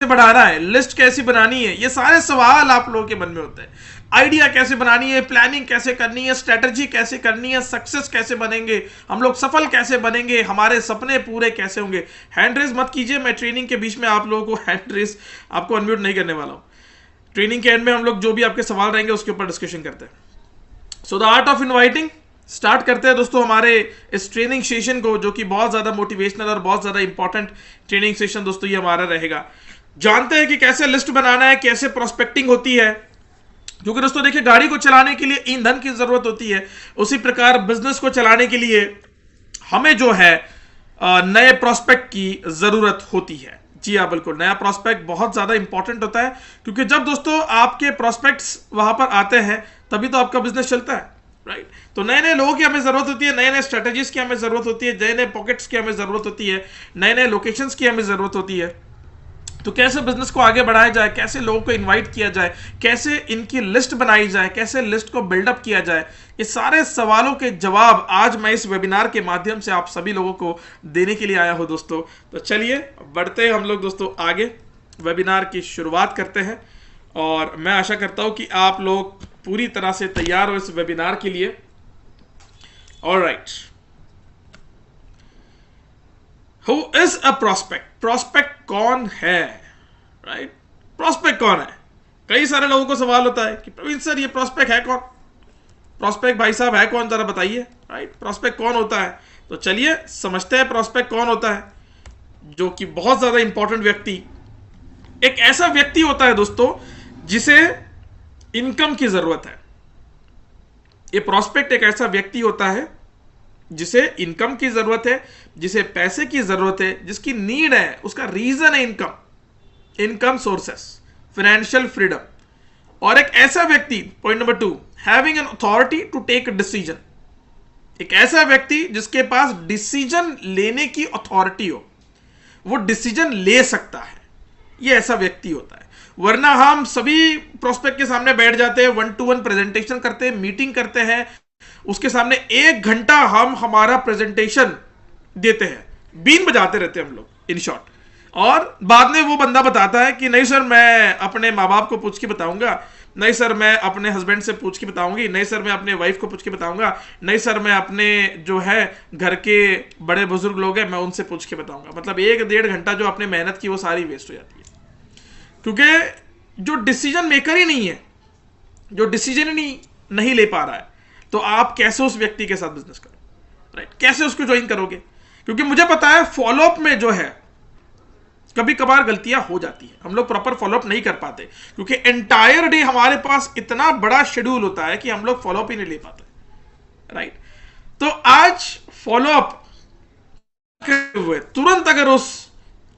बढ़ाना है, लिस्ट कैसी बनानी है, ये सारे सवाल आप लोगों के मन में होते हैं। आइडिया कैसे बनानी है, प्लानिंग कैसे करनी है, स्ट्रेटजी कैसे करनी है, सक्सेस कैसे बनेंगे, हम लोग सफल कैसे बनेंगे, हमारे सपने पूरे कैसे होंगे। हैंड रेज मत कीजिए, मैं ट्रेनिंग के बीच में आप लोगों को हैंड रेज आपको अनम्यूट नहीं करने वाला हूं। ट्रेनिंग के एंड में हम लोग जो भी आपके सवाल रहेंगे उसके ऊपर डिस्कशन करते हैं। So the art of inviting start करते हैं दोस्तों हमारे इस ट्रेनिंग सेशन को, जो कि बहुत ज्यादा मोटिवेशनल और बहुत ज्यादा इंपॉर्टेंट ट्रेनिंग सेशन दोस्तों ये हमारा रहेगा। जानते हैं कि कैसे लिस्ट बनाना है, कैसे प्रोस्पेक्टिंग होती है, क्योंकि दोस्तों देखिए गाड़ी को चलाने के लिए ईंधन की जरूरत होती है, उसी प्रकार बिजनेस को चलाने के लिए हमें जो है नए प्रोस्पेक्ट की जरूरत होती है। जी हाँ बिल्कुल, नया प्रोस्पेक्ट बहुत ज्यादा इंपॉर्टेंट होता है, क्योंकि जब दोस्तों आपके प्रोस्पेक्ट्स वहां पर आते हैं तभी तो आपका बिजनेस चलता है, राइट। तो नए नए लोगों की हमें जरूरत होती है, नए नए स्ट्रेटेजीज की हमें जरूरत होती है, नए नए पॉकेट्स की हमें जरूरत होती है, नए नए लोकेशंस की हमें जरूरत होती है। तो कैसे बिजनेस को आगे बढ़ाया जाए, कैसे लोगों को इनवाइट किया जाए, कैसे इनकी लिस्ट बनाई जाए, कैसे लिस्ट को बिल्डअप किया जाए, ये सारे सवालों के जवाब आज मैं इस वेबिनार के माध्यम से आप सभी लोगों को देने के लिए आया हूं दोस्तों। तो चलिए बढ़ते हैं हम लोग दोस्तों आगे, वेबिनार की शुरुआत करते हैं। और मैं आशा करता हूं कि आप लोग पूरी तरह से तैयार हो इस वेबिनार के लिए। Alright, who is a prospect? Prospect कौन है, राइट? प्रोस्पेक्ट कौन है? कई सारे लोगों को सवाल होता है कि प्रवीण सर ये प्रोस्पेक्ट है कौन? प्रोस्पेक्ट भाई साहब है कौन, जरा बताइए, राइट? प्रोस्पेक्ट कौन होता है? तो चलिए समझते हैं प्रोस्पेक्ट कौन होता है। जो कि बहुत ज्यादा इंपॉर्टेंट व्यक्ति, एक ऐसा व्यक्ति होता है दोस्तों जिसे इनकम की जरूरत है। ये प्रोस्पेक्ट एक ऐसा व्यक्ति होता है जिसे इनकम की जरूरत है, जिसे पैसे की जरूरत है, जिसकी नीड है, उसका रीजन है इनकम सोर्सेस, फाइनेंशियल फ्रीडम। और एक ऐसा व्यक्ति, point number 2, having an authority to take decision. एक ऐसा व्यक्ति जिसके पास डिसीजन लेने की अथॉरिटी हो, वो डिसीजन ले सकता है, ये ऐसा व्यक्ति होता है। वरना हम सभी प्रोस्पेक्ट के सामने बैठ जाते हैं, 1-to-1 प्रेजेंटेशन करते हैं, मीटिंग करते हैं, उसके सामने 1 घंटा हम हमारा प्रेजेंटेशन देते हैं, बीन बजाते रहते हैं हम लोग, इन शॉर्ट। और बाद में वो बंदा बताता है कि नहीं सर मैं अपने माँ बाप को पूछ के बताऊंगा, नहीं सर मैं अपने हस्बैंड से पूछ के बताऊंगी, नहीं सर मैं अपने वाइफ को पूछ के बताऊंगा, नहीं सर मैं अपने जो है घर के बड़े बुजुर्ग लोग हैं मैं उनसे पूछ के बताऊंगा। मतलब 1-1.5 घंटा जो आपने मेहनत की वो सारी वेस्ट हो जाती है, क्योंकि जो डिसीजन मेकर ही नहीं है, जो डिसीजन ही नहीं ले पा रहा है, तो आप कैसे उस व्यक्ति के साथ बिजनेस करोगे, राइट? कैसे उसको ज्वाइन करोगे? क्योंकि मुझे पता है फॉलोअप में जो है कभी कभार गलतियां हो जाती है, हम लोग प्रॉपर फॉलोअप नहीं कर पाते, क्योंकि एंटायर डे हमारे पास इतना बड़ा शेड्यूल होता है कि हम लोग फॉलोअप ही नहीं ले पाते, राइट? तो आज फॉलोअप हुए तुरंत अगर उस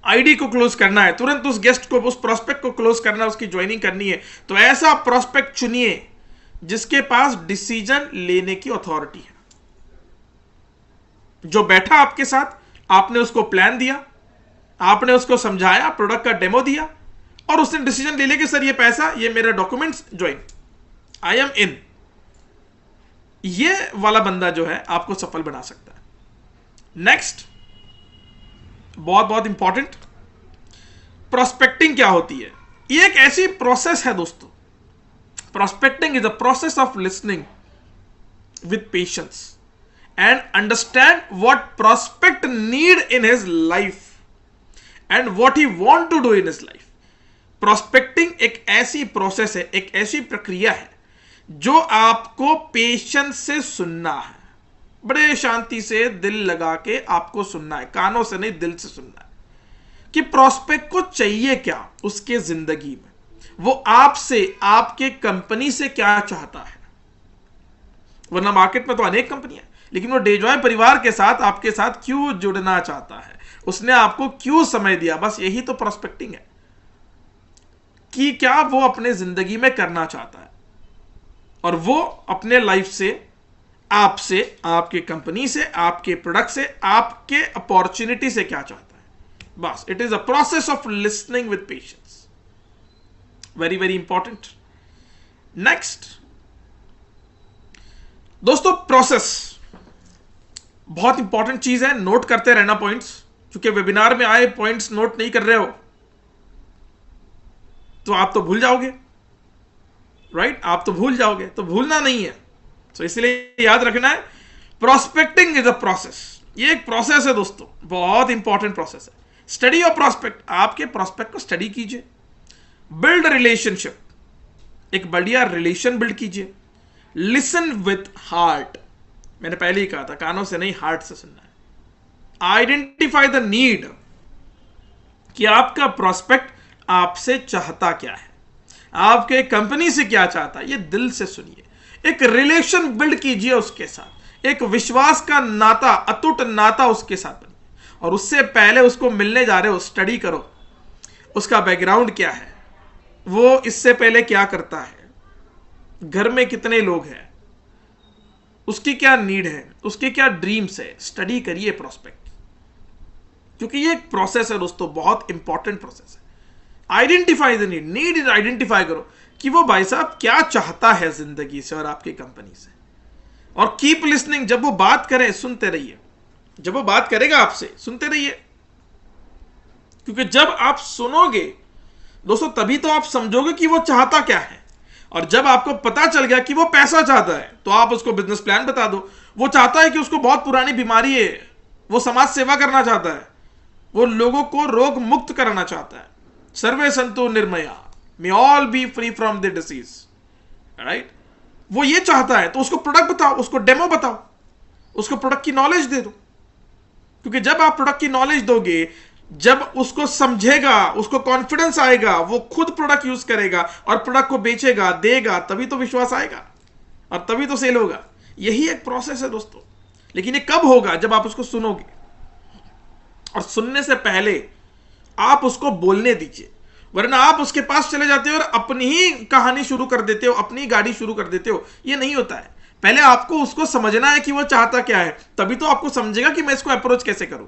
आईडी को क्लोज करना है, तुरंत उस गेस्ट को, उस प्रोस्पेक्ट को क्लोज करना है, उसकी ज्वाइनिंग करनी है, तो ऐसा प्रोस्पेक्ट चुनिए जिसके पास डिसीजन लेने की अथॉरिटी है, जो बैठा आपके साथ, आपने उसको प्लान दिया, आपने उसको समझाया, प्रोडक्ट का डेमो दिया, और उसने डिसीजन ले लिया कि सर ये पैसा, ये मेरे डॉक्यूमेंट्स, ज्वाइन, आई एम इन। ये वाला बंदा जो है आपको सफल बना सकता है। नेक्स्ट, बहुत बहुत इंपॉर्टेंट, प्रोस्पेक्टिंग क्या होती है? ये एक ऐसी प्रोसेस है दोस्तों, prospecting is a process of listening with patience and understand what prospect need in his life and what he want to do in his life. Prospecting एक ऐसी प्रोसेस है, एक ऐसी प्रक्रिया है जो आपको पेशेंस से सुनना है, बड़े शांति से दिल लगा के आपको सुनना है, कानों से नहीं दिल से सुनना है कि प्रोस्पेक्ट को चाहिए क्या उसके जिंदगी में, वो आपसे, आपके कंपनी से क्या चाहता है। वरना मार्केट में तो अनेक कंपनियां हैं, लेकिन वो डेजॉय परिवार के साथ आपके साथ क्यों जुड़ना चाहता है, उसने आपको क्यों समय दिया, बस यही तो प्रोस्पेक्टिंग है कि क्या वो अपने जिंदगी में करना चाहता है, और वो अपने लाइफ से, आपसे, आपके कंपनी से, आपके प्रोडक्ट से, आपके अपॉर्चुनिटी से क्या चाहता है। बस it is a process of listening with patience, very very important. Next दोस्तों, प्रोसेस बहुत इंपॉर्टेंट चीज है, नोट करते रहना पॉइंट्स, क्योंकि वेबिनार में आए पॉइंट्स नोट नहीं कर रहे हो तो आप तो भूल जाओगे, राइट? आप तो भूल जाओगे, तो भूलना नहीं है। तो इसलिए याद रखना है, प्रोस्पेक्टिंग इज अ प्रोसेस। ये एक प्रोसेस है दोस्तों, बहुत इंपॉर्टेंट प्रोसेस है। स्टडी ऑफ प्रोस्पेक्ट, आपके प्रोस्पेक्ट को स्टडी कीजिए। बिल्ड रिलेशनशिप, एक बढ़िया रिलेशन बिल्ड कीजिए। लिसन विथ हार्ट, मैंने पहले ही कहा था, कानों से नहीं हार्ट से सुनना है। आइडेंटिफाई द नीड, कि आपका प्रोस्पेक्ट आपसे चाहता क्या है, आपके कंपनी से क्या चाहता है, ये दिल से सुनिए। एक रिलेशन बिल्ड कीजिए उसके साथ, एक विश्वास का नाता, अटूट नाता उसके साथ बनिए। और उससे पहले उसको मिलने जा रहे हो, स्टडी करो उसका बैकग्राउंड क्या है, वो इससे पहले क्या करता है, घर में कितने लोग हैं, उसकी क्या नीड है, उसके क्या ड्रीम्स है। स्टडी करिए प्रोस्पेक्ट, क्योंकि ये एक प्रोसेस है दोस्तों, बहुत इंपॉर्टेंट प्रोसेस है। Identify the need, need is identify करो कि वो भाई साहब क्या चाहता है जिंदगी से और आपकी कंपनी से। और कीप लिसनिंग, जब वो बात करे सुनते रहिए, जब वो बात करेगा आपसे सुनते रहिए, क्योंकि जब आप सुनोगे दोस्तों तभी तो आप समझोगे कि वो चाहता क्या है। और जब आपको पता चल गया कि वो पैसा चाहता है, तो आप उसको बिजनेस प्लान बता दो। वो चाहता है कि उसको बहुत पुरानी बीमारी है, वो समाज सेवा करना चाहता है, वो लोगों को रोग मुक्त करना चाहता है। सर्वे संतु निर्मया, may all be free from the disease, right? वो ये चाहता है, तो उसको प्रोडक्ट बताओ, उसको डेमो बताओ, उसको प्रोडक्ट की नॉलेज दे दो। क्योंकि जब आप प्रोडक्ट की नॉलेज दोगे, जब उसको समझेगा, उसको कॉन्फिडेंस आएगा, वो खुद प्रोडक्ट यूज करेगा और प्रोडक्ट को बेचेगा, देगा, तभी तो विश्वास आएगा और तभी तो सेल होगा। यही एक प्रोसेस है दोस्तों। लेकिन ये कब होगा? जब आप उसको सुनोगे। और सुनने से पहले आप उसको बोलने दीजिए, वरना आप उसके पास चले जाते हो और अपनी ही कहानी शुरू कर देते हो, अपनी गाड़ी शुरू कर देते हो। ये नहीं होता है। पहले आपको उसको समझना है कि वो चाहता क्या है, तभी तो आपको समझेगा कि मैं इसको अप्रोच कैसे करूं।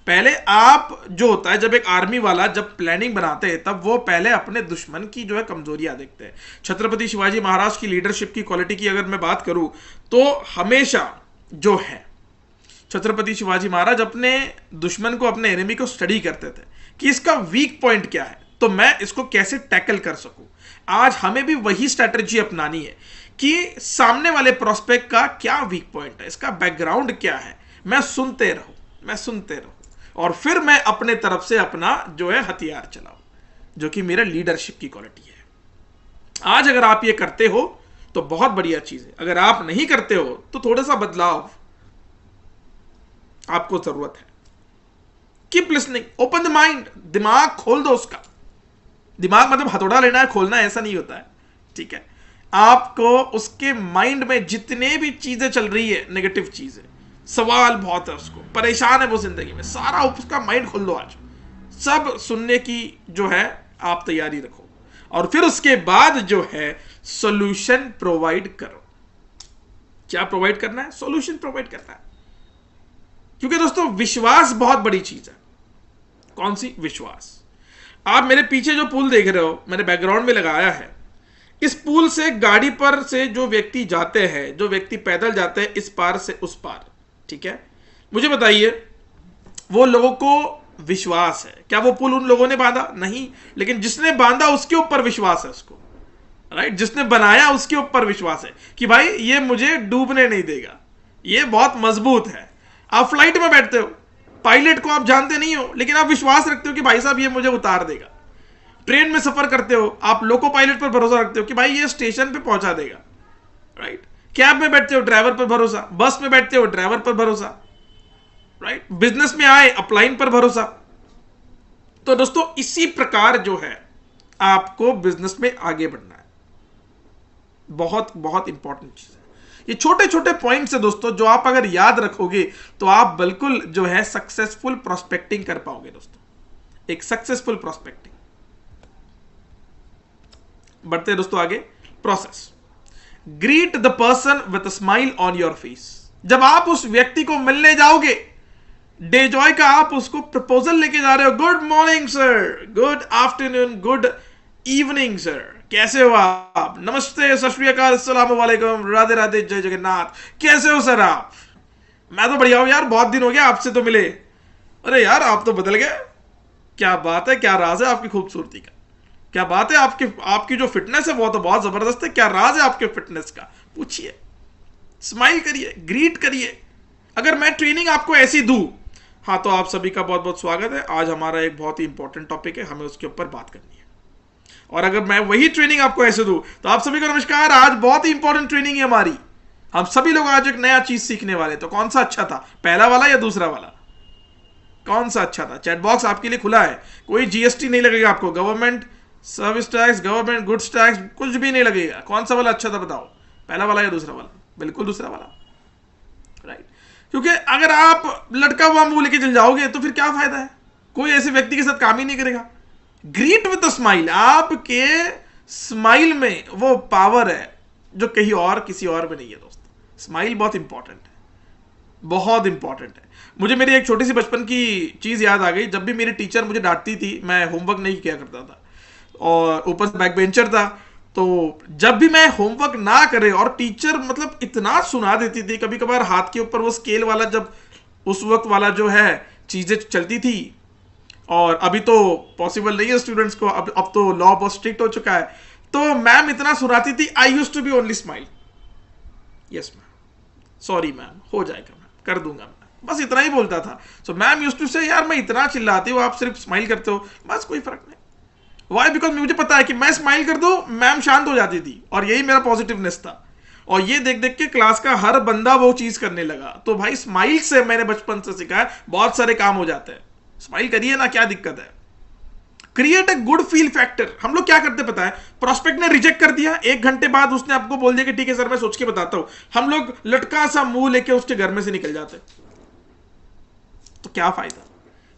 पहले आप जो होता है, जब एक आर्मी वाला जब प्लानिंग बनाते हैं, तब वो पहले अपने दुश्मन की जो है कमजोरियां देखते हैं। छत्रपति शिवाजी महाराज की लीडरशिप की क्वालिटी की अगर मैं बात करूं, तो हमेशा जो है छत्रपति शिवाजी महाराज अपने दुश्मन को, अपने एनिमी को स्टडी करते थे कि इसका वीक पॉइंट क्या है, तो मैं इसको कैसे टैकल कर सकूं। आज हमें भी वही स्ट्रैटेजी अपनानी है कि सामने वाले प्रोस्पेक्ट का क्या वीक पॉइंट है, इसका बैकग्राउंड क्या है। मैं सुनते रहूं और फिर मैं अपने तरफ से अपना जो है हथियार चलाऊं, जो कि मेरा लीडरशिप की क्वालिटी है। आज अगर आप ये करते हो तो बहुत बढ़िया चीज है। अगर आप नहीं करते हो तो थोड़ा सा बदलाव आपको जरूरत है। Keep listening, open the mind, दिमाग खोल दो उसका। दिमाग मतलब हथौड़ा लेना है, खोलना है, ऐसा नहीं होता है, ठीक है? आपको उसके माइंड में जितने भी चीजें चल रही है, नेगेटिव चीजें, सवाल बहुत है, उसको परेशान है वो जिंदगी में, सारा उसका माइंड खोल दो आज। सब सुनने की जो है आप तैयारी रखो और फिर उसके बाद जो है सॉल्यूशन प्रोवाइड करो। क्या प्रोवाइड करना है? सॉल्यूशन प्रोवाइड करना है। क्योंकि दोस्तों विश्वास बहुत बड़ी चीज है। कौन सी? विश्वास। आप मेरे पीछे जो पुल देख रहे हो, मैंने बैकग्राउंड में लगाया है, इस पुल से गाड़ी पर से जो व्यक्ति जाते हैं, जो व्यक्ति पैदल जाते हैं इस पार से उस पार, ठीक है? मुझे बताइए, वो लोगों को विश्वास है क्या वो पुल उन लोगों ने बांधा? नहीं। लेकिन जिसने बांधा उसके ऊपर विश्वास है उसको, राइट? जिसने बनाया उसके ऊपर विश्वास है कि भाई ये मुझे डूबने नहीं देगा, ये बहुत मजबूत है। आप फ्लाइट में बैठते हो, पायलट को आप जानते नहीं हो, लेकिन आप विश्वास रखते हो कि भाई साहब ये मुझे उतार देगा। ट्रेन में सफर करते हो, आप लोको पायलट पर भरोसा रखते हो कि भाई ये स्टेशन पे पहुंचा देगा, राइट? कैब में बैठते हो, ड्राइवर पर भरोसा। बस में बैठते हो, ड्राइवर पर भरोसा, राइट? बिजनेस में आए, अपलाइन पर भरोसा। तो दोस्तों इसी प्रकार जो है आपको बिजनेस में आगे बढ़ना है। बहुत बहुत इंपॉर्टेंट चीज है। ये छोटे छोटे पॉइंट्स है दोस्तों, जो आप अगर याद रखोगे तो आप बिल्कुल जो है सक्सेसफुल प्रोस्पेक्टिंग कर पाओगे दोस्तों, एक सक्सेसफुल प्रोस्पेक्टिंग। बढ़ते हैं दोस्तों आगे। Process, greet the person with a smile on your face. जब आप उस व्यक्ति को मिलने जाओगे, डे जॉय का आप उसको प्रपोजल लेके जा रहे हो, good morning sir, good afternoon, good evening sir, कैसे हो आप, नमस्ते, सत श्री अकाल, अस्सलाम वालेकुम, राधे राधे, जय जगन्नाथ, कैसे हो सर आप? मैं तो बढ़िया हूं यार, बहुत दिन हो गया आपसे तो मिले। अरे यार आप तो बदल गए, क्या बात है, क्या राज है आपकी खूबसूरती का? क्या बात है, आपकी जो फिटनेस है वो तो बहुत जबरदस्त है, क्या राज है आपके फिटनेस का, पूछिए, स्माइल करिए, ग्रीट करिए। अगर मैं ट्रेनिंग आपको ऐसी दूं, हाँ, तो आप सभी का बहुत बहुत स्वागत है। आज हमारा एक बहुत ही इंपॉर्टेंट टॉपिक है, हमें उसके ऊपर बात करनी है। और अगर मैं वही ट्रेनिंग आपको ऐसे दूं, तो आप सभी को नमस्कार, आज बहुत ही इंपॉर्टेंट ट्रेनिंग है हमारी। हम सभी लोग आज एक नया चीज सीखने वाले। तो कौन सा अच्छा था, पहला वाला या दूसरा वाला, कौन सा अच्छा था? चैट बॉक्स आपके लिए खुला है, कोई जीएसटी नहीं लगेगा आपको, government service tax, government goods tax, कुछ भी नहीं लगेगा। कौन सा वाला अच्छा था बताओ, पहला वाला या दूसरा वाला? बिल्कुल दूसरा वाला, राइट। क्योंकि अगर आप लटका हुआ मुंह लेके चल जाओगे तो फिर क्या फायदा है, कोई ऐसे व्यक्ति के साथ काम ही नहीं करेगा। ग्रीट विद द स्माइल, आपके स्माइल में वो पावर है जो कहीं और किसी और में नहीं है दोस्त। स्माइल बहुत इंपॉर्टेंट है, बहुत इंपॉर्टेंट है। मुझे मेरी एक छोटी सी बचपन की चीज याद आ गई। जब भी मेरी टीचर मुझे डांटती थी, मैं होमवर्क नहीं किया करता था और ऊपर से बैक बेंचर था, तो जब भी मैं होमवर्क ना करे और टीचर मतलब इतना सुना देती थी, कभी कभार हाथ के ऊपर वो स्केल वाला, जब उस वक्त वाला जो है चीजें चलती थी, और अभी तो पॉसिबल नहीं है स्टूडेंट्स को, अब तो लॉ बहुत स्ट्रिक्ट हो चुका है। तो मैम इतना सुनाती थी, I use to be only smile, yes ma'am, sorry ma'am, हो जाएगा मैम, कर दूंगा मैम, बस इतना ही बोलता था। सो मैम यूज टू से, यार मैं इतना चिल्लाती हूँ, आप सिर्फ स्माइल करते हो, बस कोई फर्क नहीं। वाई? बिकॉज मुझे पता है कि मैं स्माइल कर दूं, मैम शांत हो जाती थी, और यही मेरा पॉजिटिवनेस था। और ये देख देख के क्लास का हर बंदा वो चीज करने लगा। तो भाई स्माइल से मैंने बचपन से सीखा है, बहुत सारे काम हो जाते हैं। स्माइल करिए ना, क्या दिक्कत है। Create a good fill factor. हम लोग क्या करते पता है, प्रोस्पेक्ट ने रिजेक्ट कर दिया, 1 घंटे बाद उसने आपको बोल दिया कि ठीक है सर मैं सोच के बताता हूं, हम लोग लटका सा मुंह लेके उसके घर में से निकल जाते। तो क्या फायदा।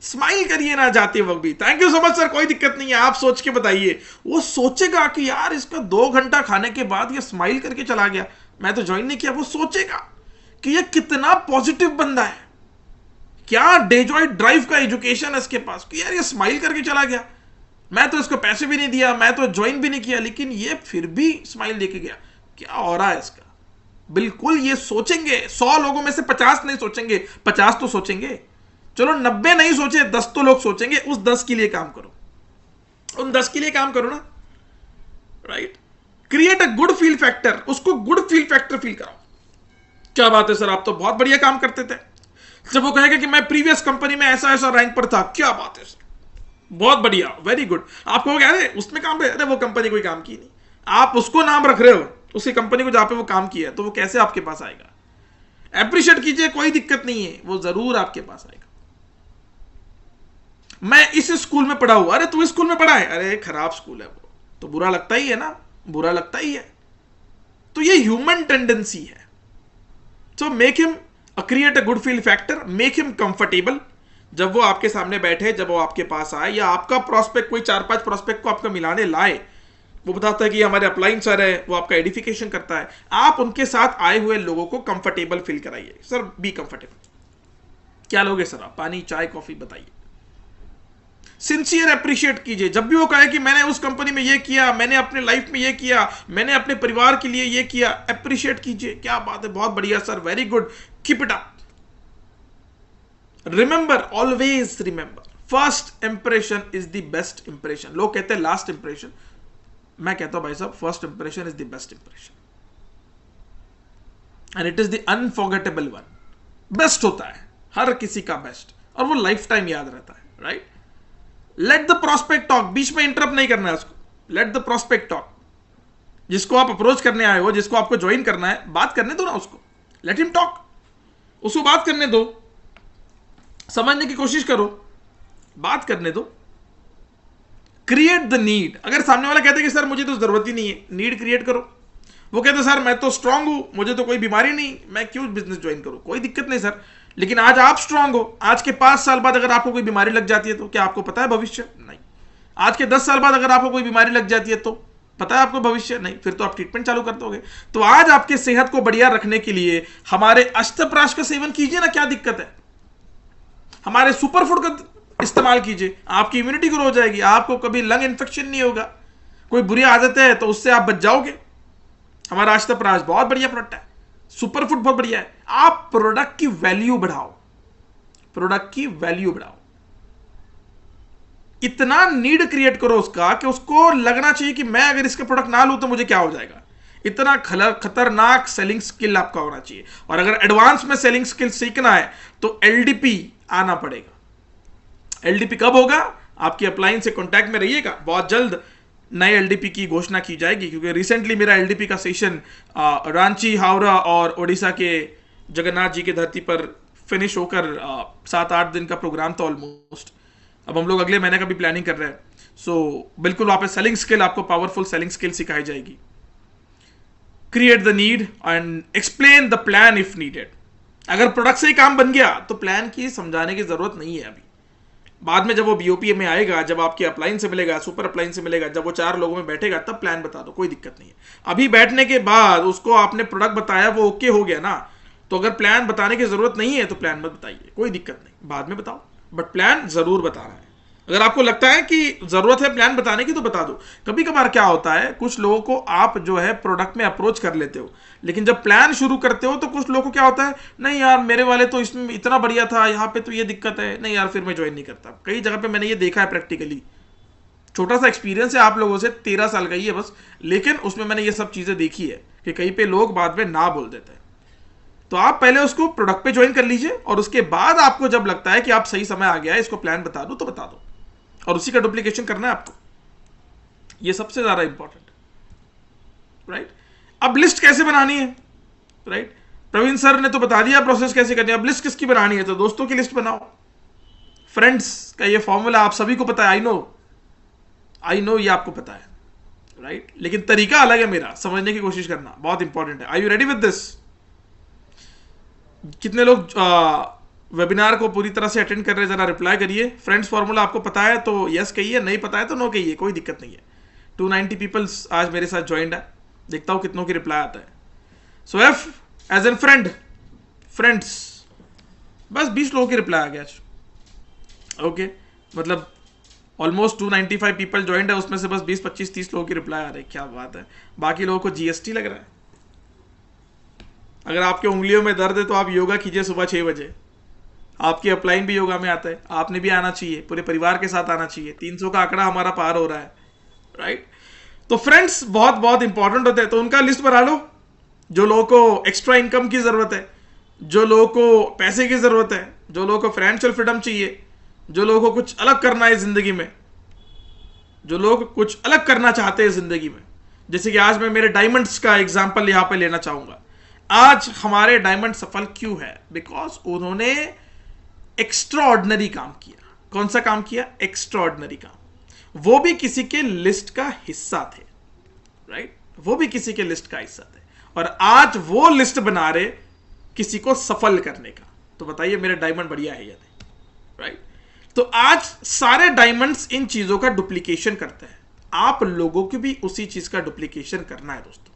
स्माइल करिए ना जाते वक्त भी, thank you so much sir, कोई दिक्कत नहीं है, आप सोच के बताइए। वो सोचेगा कि यार इसका 2 घंटा खाने के बाद ये स्माइल करके चला गया, मैं तो ज्वाइन नहीं किया। वो सोचेगा कि ये कितना पॉजिटिव बंदा है, क्या डेजॉय ड्राइव का एजुकेशन है इसके पास, कि यार ये स्माइल करके चला गया, मैं तो इसको पैसे भी नहीं दिया, मैं तो ज्वाइन भी नहीं किया, लेकिन ये फिर भी स्माइल देके गया, क्या हो रहा है इसका। बिल्कुल ये सोचेंगे। 100 लोगों में से 50 नहीं सोचेंगे, 50 तो सोचेंगे। चलो 90 नहीं सोचे, 10 तो लोग सोचेंगे। उस 10 के लिए काम करो, उन 10 के लिए काम करो ना, right. Create a good fill factor, उसको गुड फील फैक्टर फील कराओ। क्या बात है सर, आप तो बहुत बढ़िया काम करते थे। जब वो कहेगा कि मैं प्रीवियस कंपनी में ऐसा ऐसा रैंक पर था, क्या बात है सर, बहुत बढ़िया, वेरी गुड। आपको कह रहे उसमें काम है, अरे वो कंपनी कोई काम की नहीं, आप उसको नाम रख रहे हो, उसी कंपनी को जहां पे वो काम किया है, तो वो कैसे आपके पास आएगा। एप्रिशिएट कीजिए, कोई दिक्कत नहीं है, वो जरूर आपके पास आएगा। मैं इस स्कूल में पढ़ा हूं, अरे तू इस स्कूल में पढ़ा है, अरे खराब स्कूल है वो, तो बुरा लगता ही है ना, बुरा लगता ही है। तो ये ह्यूमन टेंडेंसी है। So make him create a good fill factor, make him comfortable. जब वो आपके सामने बैठे, जब वो आपके पास आए, या आपका प्रोस्पेक्ट कोई 4-5 प्रोस्पेक्ट को आपका मिलाने लाए, वो बताता है कि हमारे अपलाइन सर है, वो आपका एडिफिकेशन करता है, आप उनके साथ आए हुए लोगों को कंफर्टेबल फील कराइए। सर बी कंफर्टेबल, क्या लोगे सर आप, पानी चाय कॉफी, बताइए। सिंसियर अप्रिशिएट कीजिए। जब भी वो कहे कि मैंने उस कंपनी में ये किया, मैंने अपने लाइफ में ये किया, मैंने अपने परिवार के लिए ये किया, अप्रिशिएट कीजिए, क्या बात है, बहुत बढ़िया sir, very good, keep it up. Remember, always remember, first impression is the best impression. लोग कहते हैं लास्ट इंप्रेशन, मैं कहता हूं भाई साहब first impression is the best impression, and it is the unforgettable one. Best होता है हर किसी का बेस्ट, और वो लाइफ टाइम याद रहता है, right. Let the prospect talk, बीच में इंटरप्ट नहीं करना है उसको, लेट द प्रोस्पेक्ट टॉक। जिसको आप अप्रोच करने आए हो, जिसको आपको ज्वाइन करना है, बात करने दो ना उसको, लेट हिम टॉक, उसको बात करने दो, समझने की कोशिश करो, बात करने दो। Create the need. अगर सामने वाला कहते कि सर मुझे तो जरूरत ही नहीं है, नीड क्रिएट करो। वो कहते सर मैं तो स्ट्रांग हूं, मुझे तो कोई बीमारी नहीं, मैं क्यों बिजनेस ज्वाइन करूं, कोई दिक्कत नहीं सर, लेकिन आज आप स्ट्रांग हो, आज के 5 साल बाद अगर आपको कोई बीमारी लग जाती है तो क्या आपको पता है भविष्य? नहीं। आज के 10 साल बाद अगर आपको कोई बीमारी लग जाती है तो पता है आपको भविष्य? नहीं। फिर तो आप ट्रीटमेंट चालू कर दोगे। तो आज आपके सेहत को बढ़िया रखने के लिए हमारे अष्टप्राश का सेवन कीजिए ना, क्या दिक्कत है। हमारे सुपर फूड का इस्तेमाल कीजिए, आपकी इम्यूनिटी ग्रो हो जाएगी, आपको कभी लंग इन्फेक्शन नहीं होगा, कोई बुरी आदत है तो उससे आप बच जाओगे। हमारा अष्टप्राश बहुत बढ़िया प्रोडक्ट है, सुपर फूड बहुत बढ़िया है। आप प्रोडक्ट की वैल्यू बढ़ाओ, प्रोडक्ट की वैल्यू बढ़ाओ। इतना नीड क्रिएट करो उसका कि उसको लगना चाहिए कि मैं अगर इसका प्रोडक्ट ना लूं तो मुझे क्या हो जाएगा। इतना खतरनाक सेलिंग स्किल आपका होना चाहिए। और अगर एडवांस में सेलिंग स्किल सीखना है तो एलडीपी आना पड़ेगा। एलडीपी कब होगा? आपकी अपलाइन से कांटेक्ट में रहिएगा, बहुत जल्द नए एलडीपी की घोषणा की जाएगी, क्योंकि रिसेंटली मेरा एलडीपी का सेशन रांची, हावड़ा और ओडिशा के जगन्नाथ जी की धरती पर फिनिश होकर 7-8 दिन का प्रोग्राम था ऑलमोस्ट। अब हम लोग अगले महीने का भी प्लानिंग कर रहे हैं। सो बिल्कुल वहां पे सेलिंग स्किल, आपको पावरफुल सेलिंग स्किल सिखाई जाएगी। Create the need and explain the plan if needed. अगर प्रोडक्ट से ही काम बन गया तो प्लान की समझाने की जरूरत नहीं है अभी। बाद में जब वो बीओपी में आएगा, जब आपकी अपलाइन से मिलेगा, सुपर अपलाइन से मिलेगा, जब वो 4 लोगों में बैठेगा, तब प्लान बता दो, कोई दिक्कत नहीं है। अभी बैठने के बाद उसको आपने प्रोडक्ट बताया, वो ओके हो गया ना, तो अगर प्लान बताने की जरूरत नहीं है तो प्लान मत बताइए, कोई दिक्कत नहीं, बाद में बताओ, बट प्लान जरूर बताना है। अगर आपको लगता है कि जरूरत है प्लान बताने की तो बता दो। कभी कभार क्या होता है, कुछ लोगों को आप जो है प्रोडक्ट में अप्रोच कर लेते हो, लेकिन जब प्लान शुरू करते हो तो कुछ लोगों को क्या होता है, नहीं यार मेरे वाले तो इसमें इतना बढ़िया था, यहाँ पे तो ये दिक्कत है, नहीं यार फिर मैं ज्वाइन नहीं करता। कई जगह पे मैंने ये देखा है प्रैक्टिकली। छोटा सा एक्सपीरियंस है आप लोगों से, 13 साल का ही है बस, लेकिन उसमें मैंने ये सब चीजें देखी है कि कहीं पे लोग बाद में ना बोल देते हैं। तो आप पहले उसको प्रोडक्ट पे ज्वाइन कर लीजिए, और उसके बाद आपको जब लगता है कि आप सही समय आ गया है, इसको प्लान बता दो तो बता दो, और उसी का डुप्लीकेशन करना है आपको। ये सबसे ज्यादा इंपॉर्टेंट है, राइट। अब लिस्ट कैसे बनानी है, राइट। प्रवीण सर ने तो बता दिया प्रोसेस कैसे करनी है। अब लिस्ट किसकी बनानी है, तो दोस्तों की लिस्ट बनाओ। फ्रेंड्स का ये फॉर्मूला आप सभी को पता है, आई नो ये आपको पता है, राइट। लेकिन तरीका अलग है मेरा, समझने की कोशिश करना बहुत इंपॉर्टेंट है। Are you ready with this? कितने लोग वेबिनार को पूरी तरह से अटेंड कर रहे हैं, जरा रिप्लाई करिए। फ्रेंड्स फॉर्मूला आपको पता है तो यस कहिए, नहीं पता है तो नो कहिए, कोई दिक्कत नहीं है। 290 पीपल्स आज मेरे साथ ज्वाइंड है, देखता हूं कितनों की रिप्लाई आता है। So F as N friend, friends, बस 20 लोगों की रिप्लाई आ गया आज। ओके, मतलब ऑलमोस्ट 295 पीपल ज्वाइंड है, उसमें से बस 20, 25, 30 लोगों की रिप्लाई आ रही है, क्या बात है। बाकी लोगों को जीएसटी लग रहा है। अगर आपके उंगलियों में दर्द है तो आप योगा कीजिए सुबह 6 बजे। आपकी अपलाइन भी योगा में आता है, आपने भी आना चाहिए, पूरे परिवार के साथ आना चाहिए। 300 का आंकड़ा हमारा पार हो रहा है, राइट। तो फ्रेंड्स बहुत बहुत इंपॉर्टेंट होते हैं, तो उनका लिस्ट बना लो। जो लोगों को एक्स्ट्रा इनकम की जरूरत है, जो लोगों को पैसे की जरूरत है, जो लोगों को फाइनेंशियल फ्रीडम चाहिए, जो लोगों को कुछ अलग करना है जिंदगी में, जो लोग कुछ अलग करना चाहते हैं जिंदगी में। जैसे कि आज मैं मेरे डायमंड्स का एग्जाम्पल यहां पर लेना चाहूंगा। आज हमारे डायमंड सफल क्यों है? बिकॉज उन्होंने एक्स्ट्राऑर्डिनरी काम किया। कौन सा काम किया? एक्स्ट्राऑर्डिनरी काम। वो भी किसी के लिस्ट का हिस्सा थे, राइट। वो भी किसी के लिस्ट का हिस्सा थे, और आज वो लिस्ट बना रहे किसी को सफल करने का। तो बताइए मेरे डायमंड बढ़िया है या नहीं, राइट। तो आज सारे डायमंड्स इन चीजों का डुप्लीकेशन करते हैं। आप लोगों को भी उसी चीज का डुप्लीकेशन करना है दोस्तों,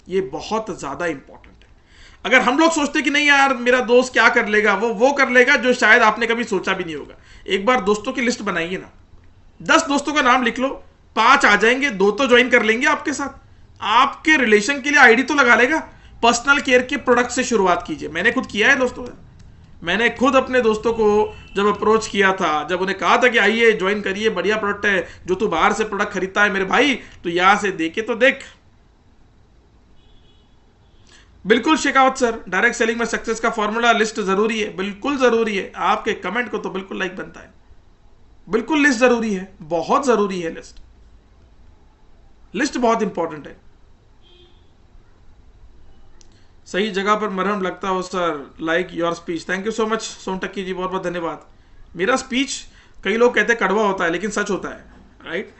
ये बहुत ज्यादा इंपॉर्टेंट है। अगर हम लोग सोचते कि नहीं यार मेरा दोस्त क्या कर लेगा, वो कर लेगा जो शायद आपने कभी सोचा भी नहीं होगा। एक बार दोस्तों की लिस्ट बनाइए ना, 10 दोस्तों का नाम लिख लो, 5 आ जाएंगे, 2 तो ज्वाइन कर लेंगे आपके साथ, आपके रिलेशन के लिए आईडी तो लगा लेगा। पर्सनल केयर के प्रोडक्ट से शुरुआत कीजिए। मैंने खुद किया है दोस्तों, मैंने खुद अपने दोस्तों को जब अप्रोच किया था, जब उन्हें कहा था कि आइए ज्वाइन करिए, बढ़िया प्रोडक्ट है, जो तू बाहर से प्रोडक्ट खरीदता है मेरे भाई, तो यहां से देखे तो देख। बिल्कुल शेखावत सर, डायरेक्ट सेलिंग में सक्सेस का फॉर्मूला लिस्ट जरूरी है, बिल्कुल जरूरी है। आपके कमेंट को तो बिल्कुल लाइक बनता है, बिल्कुल लिस्ट जरूरी है, बहुत जरूरी है लिस्ट, लिस्ट बहुत इंपॉर्टेंट है। सही जगह पर मरहम लगता हो sir, like your speech. Thank you so much Sontakki ji, बहुत बहुत धन्यवाद। मेरा स्पीच कई लोग कहते हैं कड़वा होता है, लेकिन सच होता है, राइट।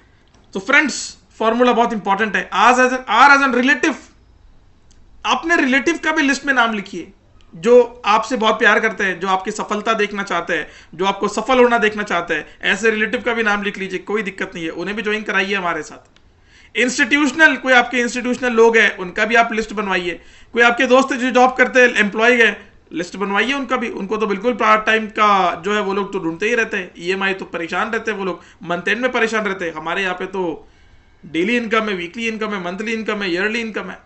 तो फ्रेंड्स फॉर्मूला बहुत इंपॉर्टेंट है। आर एज एन रिलेटिव, अपने रिलेटिव का भी लिस्ट में नाम लिखिए, जो आपसे बहुत प्यार करते हैं, जो आपकी सफलता देखना चाहते हैं, जो आपको सफल होना देखना चाहते हैं। ऐसे रिलेटिव का भी नाम लिख लीजिए, कोई दिक्कत नहीं है, उन्हें भी ज्वाइन कराइए हमारे साथ। इंस्टीट्यूशनल, कोई आपके इंस्टीट्यूशनल लोग हैं, उनका भी आप लिस्ट बनवाइए। कोई आपके दोस्त जो जॉब करते हैं, एम्प्लॉय है, लिस्ट बनवाइए उनका भी। उनको तो बिल्कुल पार्ट टाइम का जो है वो लोग तो ढूंढते ही रहते हैं, ईएमआई तो परेशान रहते हैं वो लोग, मंथ एंड में परेशान रहते हैं। हमारे यहाँ पे तो डेली इनकम है, वीकली इनकम है, मंथली इनकम है, ईयरली इनकम है,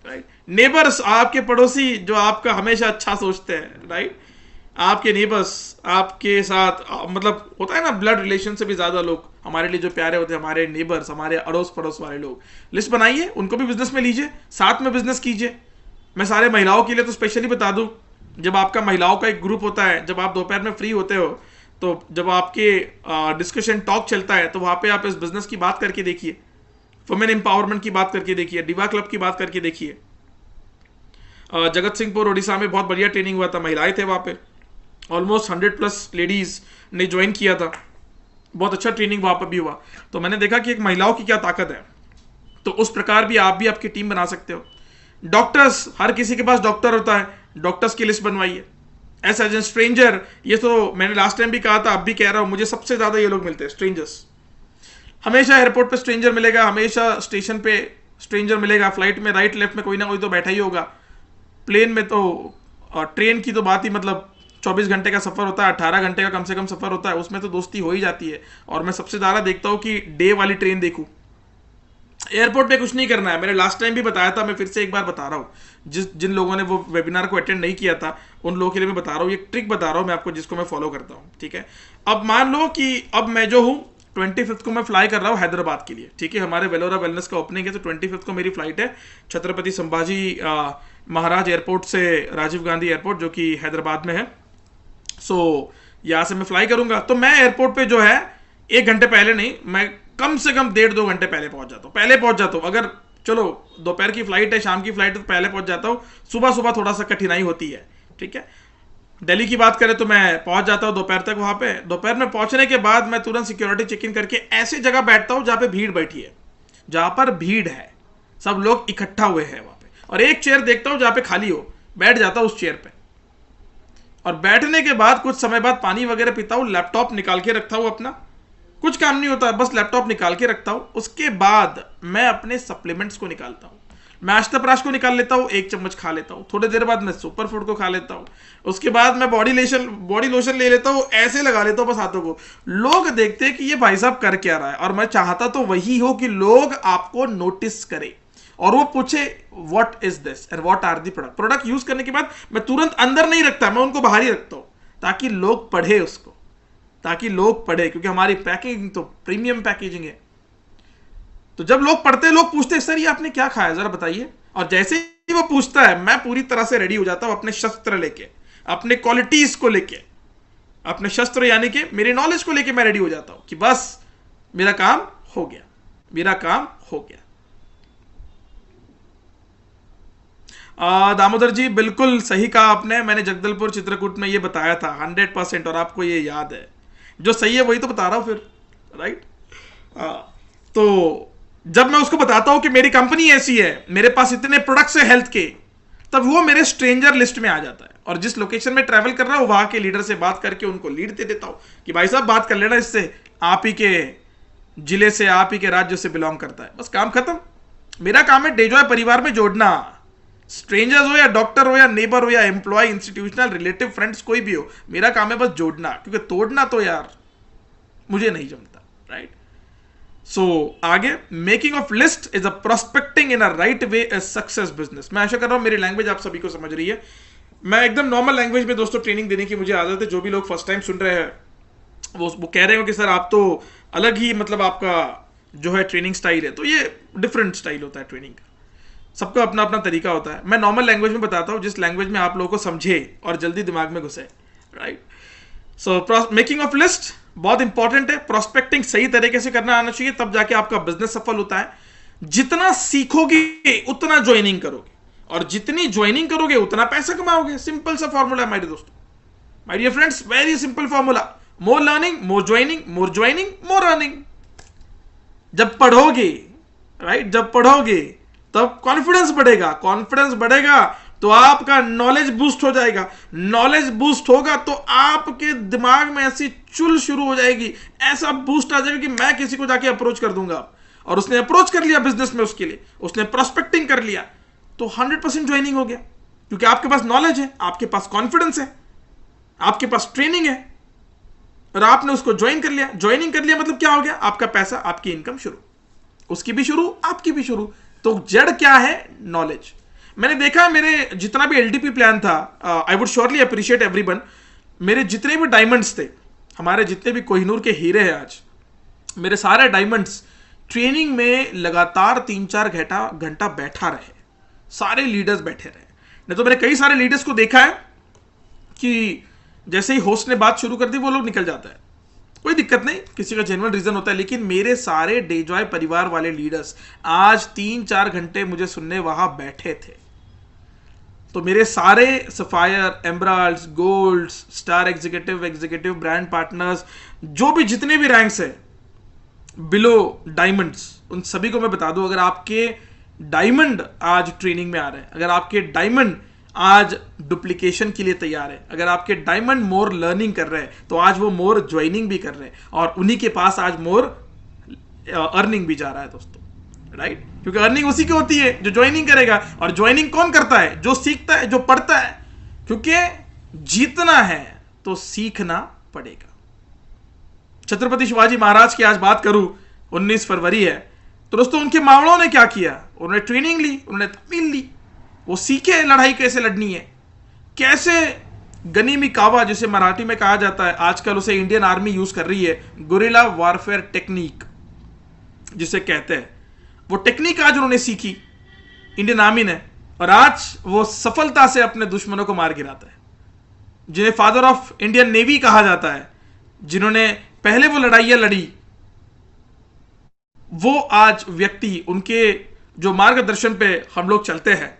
राइट। नेबर्स, आपके पड़ोसी जो आपका हमेशा अच्छा सोचते हैं, राइट। आपके नेबर्स, आपके साथ मतलब होता है ना ब्लड रिलेशन से भी ज्यादा लोग हमारे लिए जो प्यारे होते हैं, हमारे नेबर्स, हमारे अड़ोस पड़ोस वाले लोग, लिस्ट बनाइए, उनको भी बिजनेस में लीजिए, साथ में बिजनेस कीजिए। मैं सारे महिलाओं के लिए तो स्पेशली बता दूं, जब आपका महिलाओं का एक ग्रुप होता है, जब आप दोपहर में फ्री होते हो, तो जब आपके डिस्कशन टॉक चलता है, तो वहां पे आप इस बिजनेस की बात करके देखिए, वुमेन एम्पावरमेंट की बात करके देखिए, डिवा क्लब की बात करके देखिए। जगत सिंहपुर उड़ीसा में बहुत बढ़िया ट्रेनिंग हुआ था, महिलाएं थे वहां पे, ऑलमोस्ट 100+ लेडीज ने ज्वाइन किया था, बहुत अच्छा ट्रेनिंग वहां पर भी हुआ। तो मैंने देखा कि एक महिलाओं की क्या ताकत है। तो उस प्रकार भी आप भी आपकी टीम बना सकते हो। डॉक्टर्स, हर किसी के पास डॉक्टर होता है, डॉक्टर्स की लिस्ट बनवाइए। एज एन स्ट्रेंजर, ये तो मैंने लास्ट टाइम भी कहा था, अब भी कह रहा हूं, मुझे सबसे ज्यादा ये लोग मिलते हैं, स्ट्रेंजर्स। हमेशा एयरपोर्ट पे स्ट्रेंजर मिलेगा, हमेशा स्टेशन पे स्ट्रेंजर मिलेगा, फ्लाइट में राइट लेफ्ट में कोई ना कोई तो बैठा ही होगा, प्लेन में तो, ट्रेन की तो बात ही मतलब 24 घंटे का सफर होता है, 18 घंटे का कम से कम सफर होता है, उसमें तो दोस्ती हो ही जाती है। और मैं सबसे ज्यादा देखता हूं कि डे वाली ट्रेन देखूं। एयरपोर्ट पे कुछ नहीं करना है, मैंने लास्ट टाइम भी बताया था, मैं फिर से एक बार बता रहा हूं, जिन लोगों ने वो वेबिनार को अटेंड नहीं किया था उन लोगों के लिए मैं बता रहा हूं, ये ट्रिक बता रहा हूं मैं आपको, जिसको मैं फॉलो करता हूं। ठीक है, अब मान लो कि अब मैं जो हूं 25 को मैं फ्लाई कर रहा हूं हैदराबाद के लिए। ठीक है, हमारे वेलोरा वेलनेस का ओपनिंग है, तो 25 को मेरी फ्लाइट है छत्रपति संभाजी महाराज एयरपोर्ट से राजीव गांधी एयरपोर्ट, जो कि हैदराबाद में है। सो यहां से मैं फ्लाई करूंगा, तो मैं एयरपोर्ट पे जो है 1 घंटे पहले नहीं, मैं कम से कम 1.5-2 घंटे पहले पहुंच जाता हूं। अगर चलो दोपहर की फ्लाइट है, शाम की फ्लाइट है, तो पहले पहुंच जाता हूं। सुबह सुबह थोड़ा सा कठिनाई होती है। ठीक है, दिल्ली की बात करें तो मैं पहुंच जाता हूं दोपहर तक वहां पे। दोपहर में पहुंचने के बाद मैं तुरंत सिक्योरिटी चेक इन करके ऐसे जगह बैठता हूं जहां पे भीड़ बैठी है, जहां पर भीड़ है, सब लोग इकट्ठा हुए हैं वहां पे, और एक चेयर देखता हूं जहां पे खाली हो, बैठ जाता हूं उस चेयर पे। और बैठने के बाद कुछ समय बाद पानी वगैरह पीता हूं, लैपटॉप निकाल के रखता हूं अपना, कुछ काम नहीं होता, बस लैपटॉप निकाल के रखता हूं। उसके बाद मैं अपने सप्लीमेंट्स को निकालता हूं, मैं आश्तप्राश को निकाल लेता हूं, 1 चम्मच खा लेता हूं, थोड़ी देर बाद मैं सुपर फूड को खा लेता हूं, उसके बाद मैं बॉडी लोशन ले लेता हूं, ऐसे लगा लेता हूं बस हाथों को। लोग देखते हैं कि ये भाई साहब कर क्या रहा है, और मैं चाहता तो वही हो कि लोग आपको नोटिस करें और वो पूछे what is this and what are the product. Product use करने के बाद मैं तुरंत अंदर नहीं रखता, मैं उनको बाहर ही रखता हूं, ताकि लोग पढ़े उसको, क्योंकि हमारी पैकेजिंग तो प्रीमियम पैकेजिंग है। तो जब लोग पढ़ते, लोग पूछते सर ये आपने क्या खाया जरा बताइए, और जैसे ही वो पूछता है मैं पूरी तरह से रेडी हो जाता हूं, अपने शस्त्र लेके, अपने क्वालिटीज को लेके, अपने शस्त्र यानी कि मेरे नॉलेज को लेके मैं रेडी हो जाता हूं कि बस मेरा काम हो गया, मेरा काम हो गया। दामोदर जी बिल्कुल सही कहा आपने, मैंने जगदलपुर चित्रकूट में ये बताया था 100%, और आपको ये याद है। जो सही है वही तो बता रहा हूं फिर, राइट। तो जब मैं उसको बताता हूं कि मेरी कंपनी ऐसी है, मेरे पास इतने प्रोडक्ट्स है हेल्थ के, तब वो मेरे स्ट्रेंजर लिस्ट में आ जाता है। और जिस लोकेशन में ट्रैवल कर रहा हूं वहां के लीडर से बात करके उनको लीड दे देता हूं कि भाई साहब बात कर लेना इससे, आप ही के जिले से, आप ही के राज्य से बिलोंग करता है, बस काम खत्म। मेरा काम है डेजॉय परिवार में जोड़ना, स्ट्रेंजर्स हो या डॉक्टर हो या नेबर हो या एम्प्लॉय, इंस्टीट्यूशनल, रिलेटिव, फ्रेंड्स, कोई भी हो, मेरा काम है बस जोड़ना, क्योंकि तोड़ना तो यार मुझे नहीं जमता, राइट। सो आगे, making of list is a prospecting in a right way a success business. मैं आशा कर रहा हूं मेरी लैंग्वेज आप सभी को समझ रही है। मैं एकदम नॉर्मल लैंग्वेज में दोस्तों ट्रेनिंग देने की मुझे आदत है। जो भी लोग फर्स्ट टाइम सुन रहे हैं वो कह रहे हो कि सर आप तो अलग ही, मतलब आपका जो है ट्रेनिंग स्टाइल है, तो ये डिफरेंट स्टाइल होता है ट्रेनिंग का, सबका अपना अपना तरीका होता है। मैं नॉर्मल लैंग्वेज में बताता हूं, जिस लैंग्वेज में आप लोगों को समझे और जल्दी दिमाग में घुसे, right. So making of list बहुत इंपॉर्टेंट है। प्रोस्पेक्टिंग सही तरीके से करना आना चाहिए, तब जाके आपका बिजनेस सफल होता है। जितना सीखोगे उतना ज्वाइनिंग करोगे, और जितनी ज्वाइनिंग करोगे उतना पैसा कमाओगे। सिंपल सा फॉर्मूला है मेरे दोस्तों, my dear friends, very simple formula. More learning, more joining, more joining, more earning. जब पढ़ोगे, राइट, जब पढ़ोगे तब कॉन्फिडेंस बढ़ेगा, कॉन्फिडेंस बढ़ेगा तो आपका नॉलेज बूस्ट हो जाएगा, नॉलेज बूस्ट होगा तो आपके दिमाग में ऐसी चुल शुरू हो जाएगी, ऐसा बूस्ट आ जाएगा कि मैं किसी को जाके अप्रोच कर दूंगा। और उसने अप्रोच कर लिया बिजनेस में, उसके लिए उसने प्रोस्पेक्टिंग कर लिया, तो 100% ज्वाइनिंग हो गया, क्योंकि आपके पास नॉलेज है, आपके पास कॉन्फिडेंस है, आपके पास ट्रेनिंग है, और आपने उसको ज्वाइन कर लिया। ज्वाइनिंग कर लिया मतलब क्या हो गया, आपका पैसा, आपकी इनकम शुरू, उसकी भी शुरू, आपकी भी शुरू। तो जड़ क्या है, नॉलेज। मैंने देखा मेरे जितना भी एलडीपी प्लान था, I would surely appreciate everyone, मेरे जितने भी डायमंड्स थे, हमारे जितने भी कोहिनूर के हीरे हैं आज, मेरे सारे डायमंड्स ट्रेनिंग में लगातार 3-4 घंटा बैठा रहे, सारे लीडर्स बैठे रहे। नहीं तो मैंने कई सारे लीडर्स को देखा है कि जैसे ही होस्ट ने बात शुरू कर दी वो लोग निकल जाता है, कोई दिक्कत नहीं, किसी का जेन्युइन रीजन होता है। लेकिन मेरे सारे डेजॉय परिवार वाले लीडर्स आज 3-4 घंटे मुझे सुनने वहां बैठे थे। तो मेरे सारे sapphire, emeralds, golds, star executive, brand partners, जो भी जितने भी रैंक्स है बिलो डायमंड्स, उन सभी को मैं बता दूं, अगर आपके डायमंड आज ट्रेनिंग में आ रहे हैं, अगर आपके डायमंड आज डुप्लीकेशन के लिए तैयार है, अगर आपके डायमंड मोर लर्निंग कर रहे हैं, तो आज वो मोर ज्वाइनिंग भी कर रहे हैं और उन्हीं के पास आज मोर अर्निंग भी जा रहा है दोस्तों, राइट? क्योंकि अर्निंग उसी की होती है जो ज्वाइनिंग करेगा। और ज्वाइनिंग कौन करता है? जो सीखता है, जो पढ़ता है। क्योंकि जीतना है तो सीखना पड़ेगा। छत्रपति शिवाजी महाराज की आज बात करूं, 19 फरवरी है, तो दोस्तों उनके मावड़ों ने क्या किया? उन्होंने ट्रेनिंग ली, उन्होंने तालीम ली, वो सीखे लड़ाई कैसे लड़नी है, कैसे गनीमी कावा जिसे मराठी में कहा जाता है, आजकल उसे इंडियन आर्मी यूज कर रही है, गुरिल्ला वॉरफेयर टेक्निक जिसे कहते हैं, वो टेक्निक आज उन्होंने सीखी इंडियन आर्मी ने, और आज वो सफलता से अपने दुश्मनों को मार गिराता है, जिन्हें फादर ऑफ इंडियन नेवी कहा जाता है, जिन्होंने पहले वो लड़ाइयां लड़ी, वो आज व्यक्ति, उनके जो मार्गदर्शन पे हम लोग चलते हैं।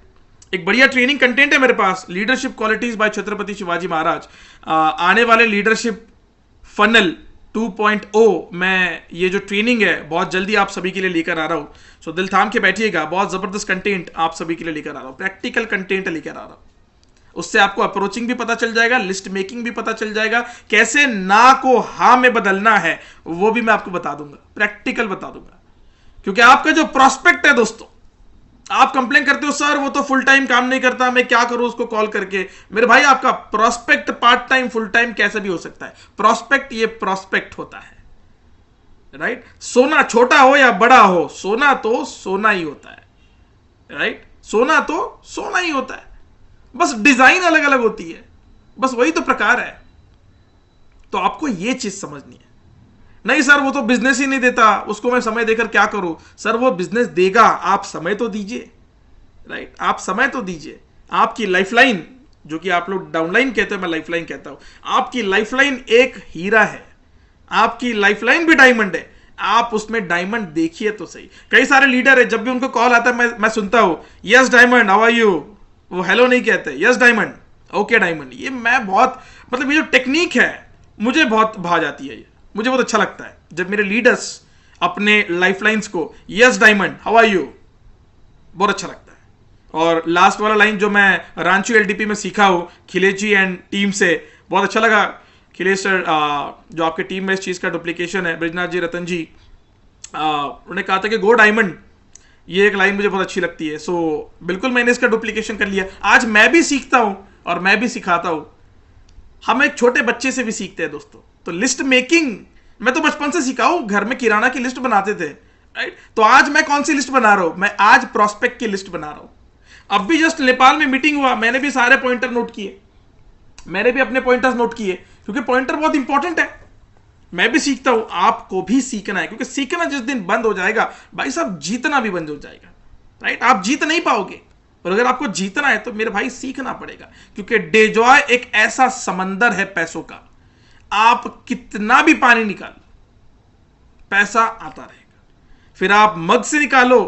एक बढ़िया ट्रेनिंग कंटेंट है मेरे पास, leadership qualities by Chhatrapati Shivaji Maharaj. आने वाले लीडरशिप फनल 2.0 मैं ये जो ट्रेनिंग है बहुत जल्दी आप सभी के लिए लेकर आ रहा हूं, सो दिल थाम के बैठिएगा। बहुत जबरदस्त कंटेंट आप सभी के लिए लेकर आ रहा हूं, प्रैक्टिकल कंटेंट लेकर आ रहा हूं। उससे आपको अप्रोचिंग भी पता चल जाएगा, लिस्ट मेकिंग भी पता चल जाएगा, कैसे ना को हा में बदलना है वो भी मैं आपको बता दूंगा, प्रैक्टिकल बता दूंगा। क्योंकि आपका जो प्रोस्पेक्ट है दोस्तों, आप कंप्लेन करते हो सर वो तो फुल टाइम काम नहीं करता, मैं क्या करूं उसको कॉल करके। मेरे भाई आपका prospect part time full time कैसे भी हो सकता है। प्रोस्पेक्ट ये प्रोस्पेक्ट होता है, राइट? सोना छोटा हो या बड़ा हो, सोना तो सोना ही होता है, राइट? सोना तो सोना ही होता है, बस डिजाइन अलग अलग होती है, बस वही तो प्रकार है। तो आपको ये चीज समझनी है। नहीं सर वो तो बिजनेस ही नहीं देता, उसको मैं समय देकर क्या करूं? सर वो बिजनेस देगा, आप समय तो दीजिए, राइट? आप समय तो दीजिए। आपकी लाइफलाइन, जो कि आप लोग डाउनलाइन कहते हैं, मैं लाइफलाइन कहता हूं, आपकी लाइफलाइन एक हीरा है, आपकी लाइफलाइन भी डायमंड है। आप उसमें डायमंड देखिए तो सही। कई सारे लीडर है, जब भी उनको कॉल आता है मैं सुनता हूं, yes diamond how are you, वो हेलो नहीं कहते, यस डायमंड, ओके डायमंड। ये मैं बहुत, मतलब ये जो टेक्निक है मुझे बहुत भा जाती है, मुझे बहुत अच्छा लगता है जब मेरे लीडर्स अपने लाइफलाइंस को yes diamond how are you, बहुत अच्छा लगता है। और लास्ट वाला लाइन जो मैं रांची एलडीपी में सीखा हूं खिलेश जी एंड टीम से, बहुत अच्छा लगा। खिलेश सर जो आपके टीम में इस चीज का डुप्लीकेशन है, ब्रिजनाथ जी, रतन जी, उन्होंने कहा था कि गो डायमंड, ये एक लाइन मुझे बहुत अच्छी लगती है। सो बिल्कुल मैंने इसका डुप्लीकेशन कर लिया। आज मैं भी सीखता हूं और मैं भी सिखाता हूं। हम एक छोटे बच्चे से भी सीखते हैं दोस्तों। तो लिस्ट मेकिंग मैं तो बचपन से सीखा हूं, घर में किराना की लिस्ट बनाते थे, राइट? तो आज मैं कौन सी लिस्ट बना रहा हूं? मैं आज प्रोस्पेक्ट की लिस्ट बना रहा हूं। अब भी जस्ट नेपाल में मीटिंग हुआ, मैंने भी सारे पॉइंटर नोट किए, मैंने भी अपने पॉइंटर्स नोट किए, क्योंकि पॉइंटर बहुत इंपॉर्टेंट है। मैं भी सीखता हूं, आपको भी सीखना है, क्योंकि सीखना जिस दिन बंद हो जाएगा भाई साहब, जीतना भी बंद हो जाएगा, राइट? आप जीत नहीं पाओगे। और अगर आपको जीतना है तो मेरे भाई सीखना पड़ेगा, क्योंकि डेजॉय एक ऐसा समंदर है पैसों का, आप कितना भी पानी निकालो पैसा आता रहेगा। फिर आप मग से निकालो,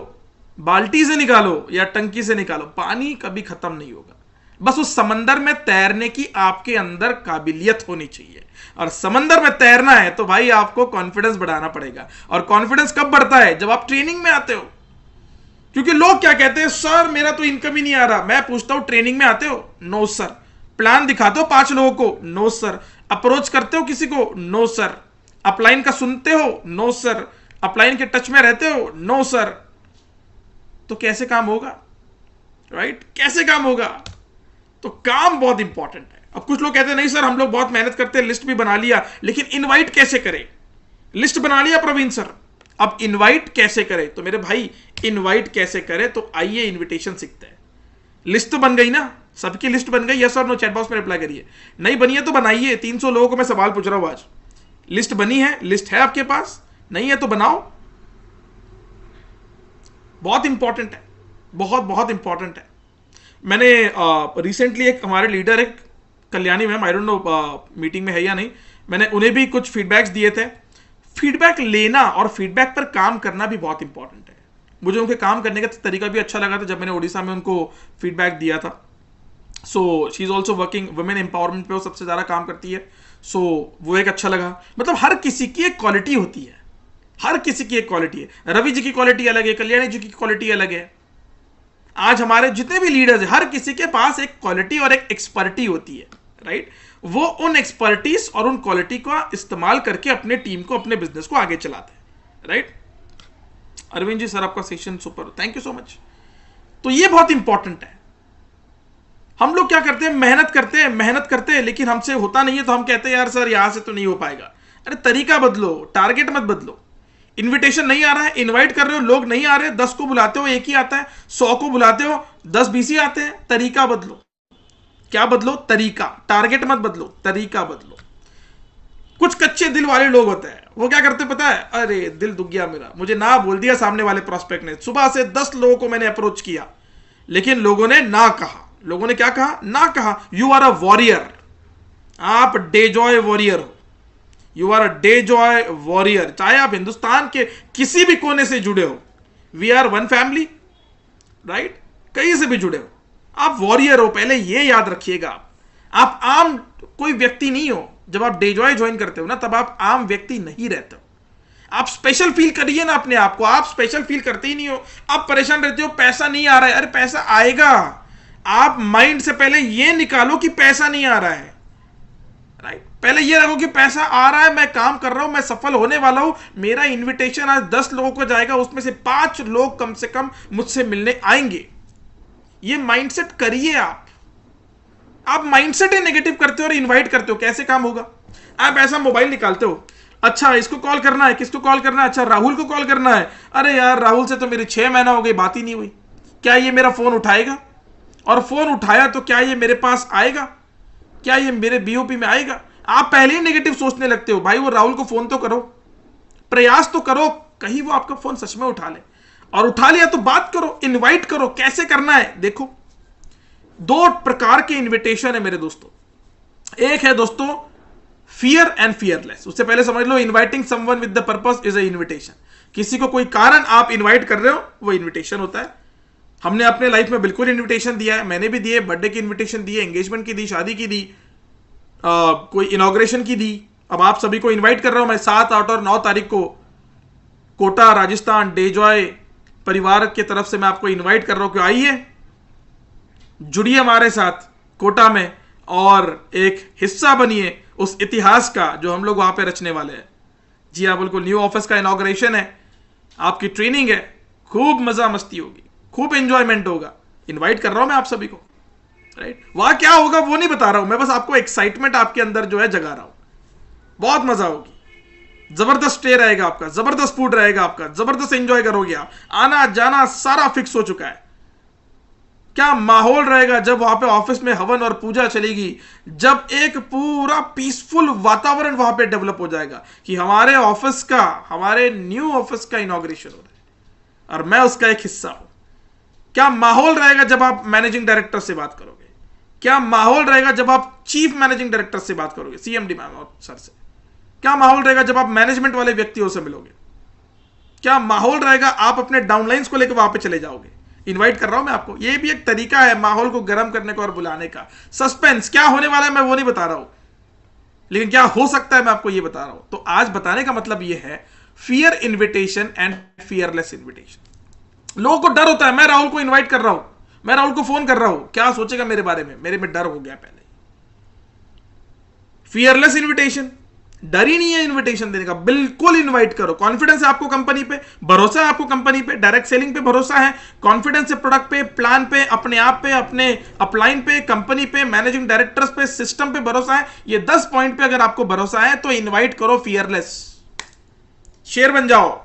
बाल्टी से निकालो या टंकी से निकालो, पानी कभी खत्म नहीं होगा। बस उस समंदर में तैरने की आपके अंदर काबिलियत होनी चाहिए। और समंदर में तैरना है तो भाई आपको कॉन्फिडेंस बढ़ाना पड़ेगा। और कॉन्फिडेंस कब बढ़ता है? जब आप ट्रेनिंग में आते हो। क्योंकि लोग क्या कहते हैं, सर मेरा तो इनकम ही नहीं आ रहा। मैं पूछता हूं ट्रेनिंग में आते हो? No sir. प्लान दिखाते हो 5 लोगों को? No sir. अप्रोच करते हो किसी को? No sir. अपलाइन का सुनते हो? No sir. अपलाइन के टच में रहते हो? No sir. तो कैसे काम होगा, राइट? कैसे काम होगा? तो काम बहुत इंपॉर्टेंट है। अब कुछ लोग कहते हैं नहीं सर हम लोग बहुत मेहनत करते हैं, लिस्ट भी बना लिया, लेकिन इनवाइट कैसे करें? लिस्ट बना लिया प्रवीण सर, अब इनवाइट कैसे करें? तो मेरे भाई इनवाइट कैसे करें, तो आइए इनविटेशन सीखते हैं। लिस्ट तो बन गई ना, सबकी लिस्ट बन गई, यस और नो, चैट बॉक्स में रिप्लाई करिए। नहीं बनी है तो बनाइए। 300 लोगों को मैं सवाल पूछ रहा हूं आज। लिस्ट बनी है, लिस्ट है आपके पास, नहीं है तो बनाओ। बहुत इंपॉर्टेंट है, बहुत बहुत इंपॉर्टेंट है। मैंने रिसेंटली एक हमारे लीडर, एक Kalyani ma'am, I don't know meeting में है या नहीं, मैंने उन्हें भी कुछ फीडबैक्स दिए थे। फीडबैक लेना और फीडबैक पर काम करना भी बहुत इंपॉर्टेंट है। मुझे उनके काम करने का तरीका भी अच्छा लगा था जब मैंने उड़ीसा में उनको फीडबैक दिया था। So she is also working women empowerment पे, वो सबसे ज़्यादा काम करती है। सो वो एक अच्छा लगा। मतलब हर किसी की एक क्वालिटी होती है, हर किसी की एक क्वालिटी है। रवि जी की क्वालिटी अलग है, कल्याणी जी की क्वालिटी अलग है। आज हमारे जितने भी लीडर्स हैं, हर किसी के पास एक क्वालिटी और एक एक्सपर्टी होती है, राइट। वो उन एक्सपर्टीज और उन क्वालिटी का इस्तेमाल करके अपने टीम को, अपने बिजनेस को आगे चलाते हैं, राइट। अरविंद जी सर आपका session super, thank you so much. तो ये बहुत इंपॉर्टेंट है। हम लोग क्या करते हैं, मेहनत करते हैं, लेकिन हमसे होता नहीं है तो हम कहते हैं यार सर यहां से तो नहीं हो पाएगा। अरे तरीका बदलो, टारगेट मत बदलो। इनविटेशन नहीं आ रहा है, इनवाइट कर रहे हो, लोग नहीं आ रहे, 10 को बुलाते हो एक ही आता है, 100 को बुलाते हो 10-20 ही आते हैं। तरीका बदलो। क्या बदलो? तरीका। टारगेट मत बदलो, तरीका बदलो। कुछ कच्चे दिल वाले लोग होते हैं, वो क्या करते पता है, अरे दिल दुख गया मेरा, मुझे ना बोल दिया सामने वाले प्रोस्पेक्ट ने। सुबह से 10 लोगों को मैंने अप्रोच किया, लेकिन लोगों ने ना कहा। लोगों ने क्या कहा? ना कहा। यू आर अ वॉरियर, आप डे जॉय वॉरियर हो। You are a day joy warrior. चाहे आप हिंदुस्तान के किसी भी कोने से जुड़े हो, we are one family, right. कहीं से भी जुड़े हो, आप वॉरियर हो, पहले ये याद रखिएगा। आप आम कोई व्यक्ति नहीं हो। जब आप डे जॉय ज्वाइन करते हो ना, तब आप आम व्यक्ति नहीं रहते हो। आप स्पेशल फील करिए ना अपने आप को। आप स्पेशल फील करते ही नहीं हो, आप परेशान रहते हो, पैसा नहीं आ रहा है। अरे पैसा आएगा। आप माइंड से पहले ये निकालो कि पैसा नहीं आ रहा है, राइट। पहले ये रखो कि पैसा आ रहा है, मैं काम कर रहा हूं, मैं सफल होने वाला हूं। मेरा इनविटेशन आज 10 लोगों को जाएगा, उसमें से 5 लोग कम से कम मुझसे मिलने आएंगे। ये माइंडसेट करिए आप माइंडसेट ही नेगेटिव करते हो और इनवाइट करते हो, कैसे काम होगा? आप ऐसा मोबाइल निकालते हो, अच्छा इसको कॉल करना है, किसको कॉल करना है, अच्छा राहुल को कॉल करना है। अरे यार राहुल से तो मेरी 6 महीना हो गई, बात ही नहीं हुई। क्या ये मेरा फोन उठाएगा? और फोन उठाया तो क्या ये मेरे पास आएगा? क्या ये मेरे बीओपी में आएगा? आप पहले ही नेगेटिव सोचने लगते हो। भाई वो राहुल को फोन तो करो, प्रयास तो करो, कहीं वो आपका फोन सच में उठा ले। और उठा लिया तो बात करो, इनवाइट करो। कैसे करना है देखो, 2 प्रकार के इनविटेशन है मेरे दोस्तों। एक है दोस्तों फियर एंड फियरलेस। उससे पहले समझ लो, inviting someone with the purpose is a invitation. किसी को कोई कारण आप इनवाइट कर रहे हो, वो इनविटेशन होता है। हमने अपने लाइफ में बिल्कुल इनविटेशन दिया है, मैंने भी दिए, बर्थडे की इनविटेशन दी है, एंगेजमेंट की दी, शादी की दी, कोई इनॉग्रेशन की दी। अब आप सभी को इनवाइट कर रहा हूं मैं 7, 8 और 9 तारीख को कोटा राजस्थान डे जॉय परिवार की तरफ से मैं आपको इनवाइट कर रहा हूं कि आइए, जुड़िए हमारे साथ कोटा में और एक हिस्सा बनिए उस इतिहास का जो हम लोग वहां पे रचने वाले हैं। जी हाँ बिल्कुल, न्यू ऑफिस का इनॉग्रेशन है, आपकी ट्रेनिंग है, खूब मजा मस्ती होगी, खूब एंजॉयमेंट होगा। इनवाइट कर रहा हूं मैं आप सभी को, राइट। वहां क्या होगा वो नहीं बता रहा हूं मैं, बस आपको एक्साइटमेंट आपके अंदर जो है जगा रहा हूं। बहुत मजा होगी, जबरदस्त स्टे रहेगा आपका, जबरदस्त फूड रहेगा आपका, जबरदस्त एंजॉय करोगे आप। आना जाना सारा फिक्स हो चुका है। क्या माहौल रहेगा जब वहां पे ऑफिस में हवन और पूजा चलेगी, जब एक पूरा पीसफुल वातावरण वहां पे डेवलप हो जाएगा कि हमारे ऑफिस का, हमारे न्यू ऑफिस का इनॉग्रेशन हो रहा है और मैं उसका एक हिस्सा हूं। क्या माहौल रहेगा जब आप मैनेजिंग डायरेक्टर से बात करोगे? क्या माहौल रहेगा जब आप चीफ मैनेजिंग डायरेक्टर से बात करोगे, सीएमडी मैम और सर से? क्या माहौल रहेगा जब आप मैनेजमेंट वाले व्यक्तियों से मिलोगे? क्या माहौल रहेगा आप अपने डाउनलाइंस को लेकर वहां पे चले जाओगे? इनवाइट कर रहा हूं मैं आपको। ये भी एक तरीका है माहौल को गर्म करने का और बुलाने का। सस्पेंस क्या होने वाला है मैं वो नहीं बता रहा हूं, लेकिन क्या हो सकता है मैं आपको ये बता रहा हूं। तो आज बताने का मतलब ये है, fear invitation and fearless invitation. लोगों को डर होता है, मैं राहुल को इन्वाइट कर रहा हूं, मैं राहुल को फोन कर रहा हूं, क्या सोचेगा मेरे बारे में, मेरे में डर हो गया पहले। फियरलेस इन्विटेशन, डर ही नहीं है इन्विटेशन देने का, बिल्कुल इनवाइट करो। कॉन्फिडेंस है आपको कंपनी पे, भरोसा है आपको कंपनी पे, डायरेक्ट सेलिंग पे भरोसा है, कॉन्फिडेंस है प्रोडक्ट पे, प्लान पे, अपने आप पे, अपने अपलाइन पे, कंपनी पे, मैनेजिंग डायरेक्टर्स पे, सिस्टम पे भरोसा है। ये 10 पॉइंट पे अगर आपको भरोसा है तो इनवाइट करो फियरलेस। शेयर बन जाओ।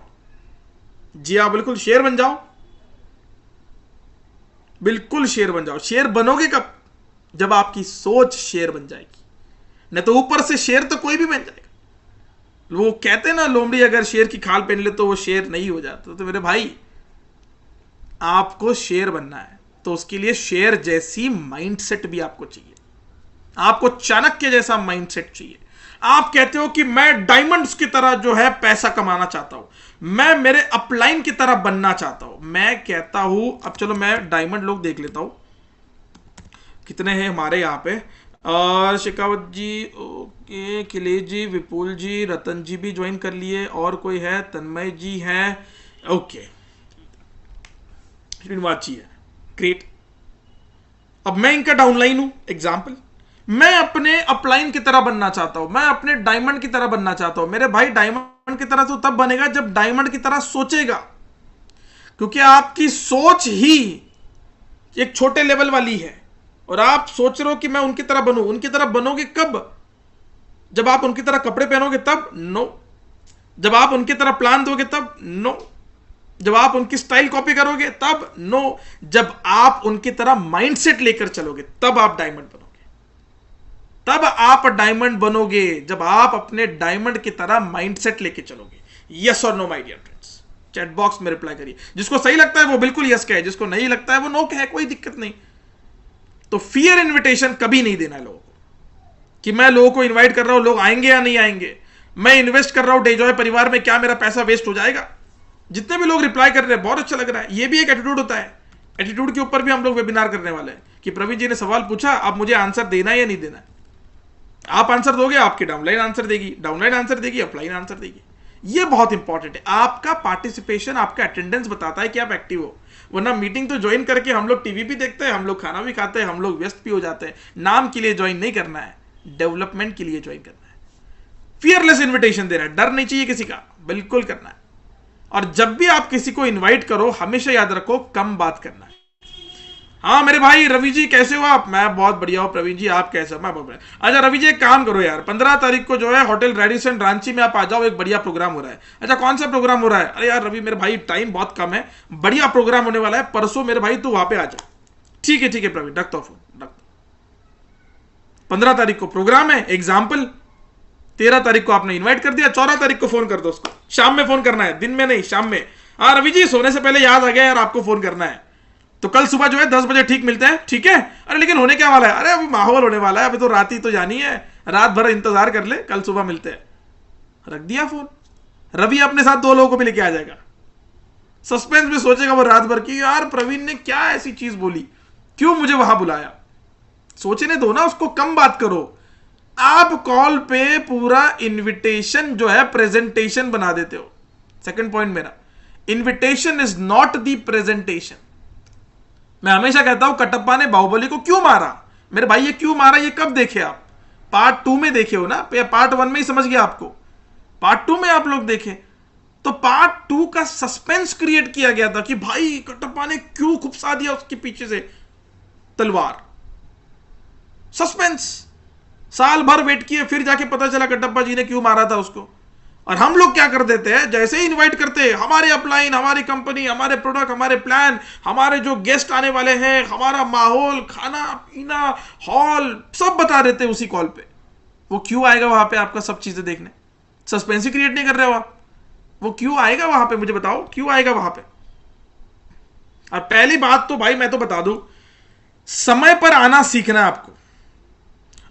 जी हाँ बिल्कुल, शेयर बन जाओ, बिल्कुल शेयर बन जाओ। शेयर बनोगे कब? जब आपकी सोच शेर बन जाएगी। नहीं तो ऊपर से शेर तो कोई भी बन जाएगा। वो कहते हैं ना, लोमड़ी अगर शेर की खाल पहन ले तो वो शेर नहीं हो जाता। तो मेरे भाई, आपको शेर बनना है तो उसके लिए शेर जैसी माइंडसेट भी आपको चाहिए। आपको चाणक्य जैसा माइंडसेट चाहिए। आप कहते हो कि मैं डायमंड्स की तरह जो है पैसा कमाना चाहता हूं, मैं मेरे अपलाइन की तरह बनना चाहता हूं। मैं कहता हूं, अब चलो मैं डायमंड लोग देख लेता हूं कितने हैं हमारे यहां पे। और शेखावत जी, ओके, खिलेश जी, विपुल जी, रतन जी भी ज्वाइन कर लिए। और कोई है? तन्मय जी हैं, ओके, श्रीनिवास जी है, ग्रेट। अब मैं इनका डाउनलाइन हूं, एग्जाम्पल। मैं अपने अपलाइन की तरह बनना चाहता हूं, मैं अपने डायमंड की तरह बनना चाहता हूं। मेरे भाई, डायमंड की तरह तो तब बनेगा जब डायमंड की तरह सोचेगा, क्योंकि आपकी सोच ही एक छोटे लेवल वाली है। और आप सोच रहे हो कि मैं उनकी तरह बनूं। उनकी तरह बनोगे कब? जब आप उनकी तरह कपड़े पहनोगे तब? नो। जब आप उनकी तरह प्लान दोगे तब? नो। जब आप उनकी स्टाइल कॉपी करोगे तब? नो। जब आप उनकी तरह माइंडसेट लेकर चलोगे तब आप डायमंड बनोगे। तब आप डायमंड बनोगे जब आप अपने डायमंड की तरह माइंडसेट लेके चलोगे। यस और no my dear friends, chat box में रिप्लाई करिए। जिसको सही लगता है वो बिल्कुल यस कहे, जिसको नहीं लगता है वो नो कहे, कोई दिक्कत नहीं। तो फियर इन्विटेशन कभी नहीं देना है लोगों को, कि मैं लोगों को इन्वाइट कर रहा हूं, लोग आएंगे या नहीं आएंगे। मैं इन्वेस्ट कर रहा हूं डेजॉय परिवार में, क्या मेरा पैसा वेस्ट हो जाएगा? जितने भी लोग रिप्लाई कर रहे हैं बहुत अच्छा लग रहा है। ये भी एक एटीट्यूड होता है। एटीट्यूड के ऊपर भी हम लोग वेबिनार करने वाले हैं कि प्रवीण जी ने सवाल पूछा, अब मुझे आंसर देना है या नहीं देना है। आप आंसर दोगे, आपकी डाउनलाइन आंसर देगी, डाउनलाइन आंसर देगी, अपलाइन आंसर देगी। ये बहुत इंपॉर्टेंट है। आपका पार्टिसिपेशन, आपका अटेंडेंस बताता है कि आप एक्टिव हो। वरना मीटिंग तो ज्वाइन करके हम लोग टीवी भी देखते हैं, हम लोग खाना भी खाते हैं, हम लोग व्यस्त भी हो जाते हैं। नाम के लिए ज्वाइन नहीं करना है, डेवलपमेंट के लिए ज्वाइन करना है। फियरलेस इन्विटेशन देना है, डर नहीं चाहिए किसी का, बिल्कुल करना है। और जब भी आप किसी को इन्वाइट करो, हमेशा याद रखो कम बात करना है। हाँ मेरे भाई रवि जी कैसे हो आप? मैं बहुत बढ़िया हूँ। प्रवीण जी आप कैसे हो? मैं बहुत बढ़िया। अच्छा रवि जी एक काम करो यार, 15 तारीख को जो है होटल रेडिसन रांची में आप आ जाओ, एक बढ़िया प्रोग्राम हो रहा है। अच्छा कौन सा प्रोग्राम हो रहा है? अरे यार रवि मेरे भाई टाइम बहुत कम है, बढ़िया प्रोग्राम होने वाला है परसों मेरे भाई, तू वहां पे आ जा। ठीक है प्रवीण, रखता हूँ फोन, रखता हूँ। 15 तारीख को प्रोग्राम है, एग्जाम्पल। 13 तारीख को आपने इन्वाइट कर दिया, 14 तारीख को फोन कर दो उसको। शाम में फोन करना है, दिन में नहीं, शाम में। हाँ रवि जी सोने से पहले याद आ गया यार, आपको फोन करना है। तो कल सुबह जो है 10 बजे ठीक मिलते हैं, ठीक है? अरे लेकिन होने क्या वाला है? अरे अभी माहौल होने वाला है, अभी तो रात ही तो जानी है, रात भर इंतजार कर ले, कल सुबह मिलते हैं। रख दिया फोन। रवि अपने साथ 2 लोगों को भी लेके आ जाएगा। सस्पेंस में सोचेगा वो रात भर की, यार प्रवीण ने क्या ऐसी चीज बोली, क्यों मुझे वहां बुलाया। सोचने दो ना उसको, कम बात करो। आप कॉल पे पूरा इन्विटेशन जो है प्रेजेंटेशन बना देते हो। सेकंड पॉइंट मेरा, invitation is not the presentation. मैं हमेशा कहता हूं कटप्पा ने बाहुबली को क्यों मारा? मेरे भाई ये क्यों मारा, ये कब देखे आप? पार्ट 2 में देखे हो ना, पार्ट 1 में ही समझ गया आपको, पार्ट 2 में आप लोग देखे। तो पार्ट 2 का सस्पेंस क्रिएट किया गया था कि भाई कटप्पा ने क्यों खुपसा दिया उसके पीछे से तलवार। सस्पेंस। साल भर वेट किए, फिर जाके पता चला कटप्पा जी ने क्यों मारा था उसको। और हम लोग क्या कर देते हैं, जैसे ही इनवाइट करते हैं, हमारे अपलाइन, हमारी कंपनी, हमारे प्रोडक्ट, हमारे प्लान, हमारे जो गेस्ट आने वाले हैं, हमारा माहौल, खाना पीना, हॉल, सब बता देते हैं उसी कॉल पे। वो क्यों आएगा वहां पे आपका सब चीजें देखने? सस्पेंस ही क्रिएट नहीं कर रहे हो आप। वो क्यों आएगा वहां पे, मुझे बताओ क्यों आएगा वहां पे? और पहली बात तो भाई मैं तो बता दूं, समय पर आना सीखना है आपको।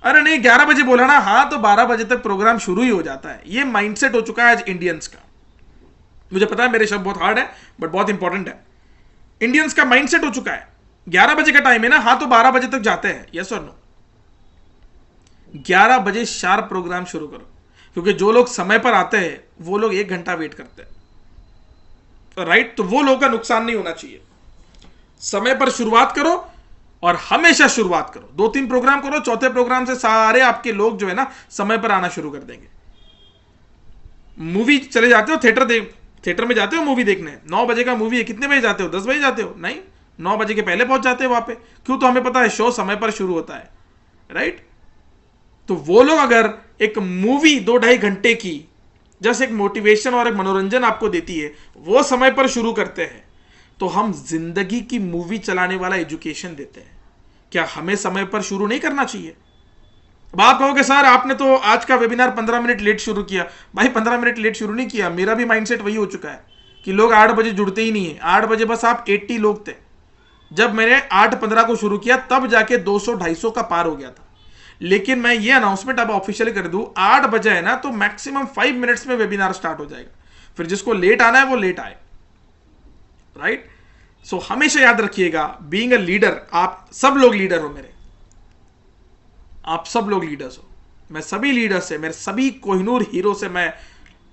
अरे नहीं 11 बजे बोला ना, हाँ तो 12 बजे तक प्रोग्राम शुरू ही हो जाता है। ये माइंडसेट हो चुका है आज इंडियंस का। मुझे पता है मेरे शब्द बहुत हार्ड है, बट बहुत इंपॉर्टेंट है। इंडियंस का माइंडसेट हो चुका है, 11 बजे का टाइम है ना, हाँ तो 12 बजे तक जाते हैं। यस और नो? 11 बजे शार्प प्रोग्राम शुरू करो, क्योंकि जो लोग समय पर आते हैं वो लोग 1 घंटा वेट करते हैं, राइट? तो वो लोगों का नुकसान नहीं होना चाहिए। समय पर शुरुआत करो और हमेशा शुरुआत करो। 2-3 प्रोग्राम करो, चौथे प्रोग्राम से सारे आपके लोग जो है ना समय पर आना शुरू कर देंगे। मूवी चले जाते हो, थिएटर में जाते हो मूवी देखने, 9 बजे का मूवी है, कितने बजे जाते हो? 10 बजे जाते हो? नहीं, 9 बजे के पहले पहुंच जाते हो वहां पे। क्यों? तो हमें पता है शो समय पर शुरू होता है, राइट? तो वो लोग अगर एक मूवी 2-2.5 घंटे की जैसे एक मोटिवेशन और एक मनोरंजन आपको देती है, वो समय पर शुरू करते हैं, तो हम जिंदगी की मूवी चलाने वाला एजुकेशन देते हैं। क्या हमें समय पर शुरू नहीं करना चाहिए? अब आप कहोगे सर आपने तो आज का वेबिनार 15 मिनट लेट शुरू किया। भाई 15 मिनट लेट शुरू नहीं किया, मेरा भी माइंडसेट वही हो चुका है कि लोग 8 बजे जुड़ते ही नहीं है। 8 बजे बस आप 80 लोग थे। जब मैंने 8:15 को शुरू किया तब जाके 200-250 का पार हो गया था। लेकिन मैं ये अनाउंसमेंट अब ऑफिशियली कर दूं, 8 बजे है ना तो मैक्सिमम 5 मिनट्स में वेबिनार स्टार्ट हो जाएगा। फिर जिसको लेट आना है वो लेट आए, राइट? सो हमेशा याद रखिएगा, बीइंग अ लीडर, आप सब लोग लीडर हो मेरे, आप सब लोग लीडर्स हो। मैं सभी लीडर से, मेरे सभी कोहिनूर हीरो से मैं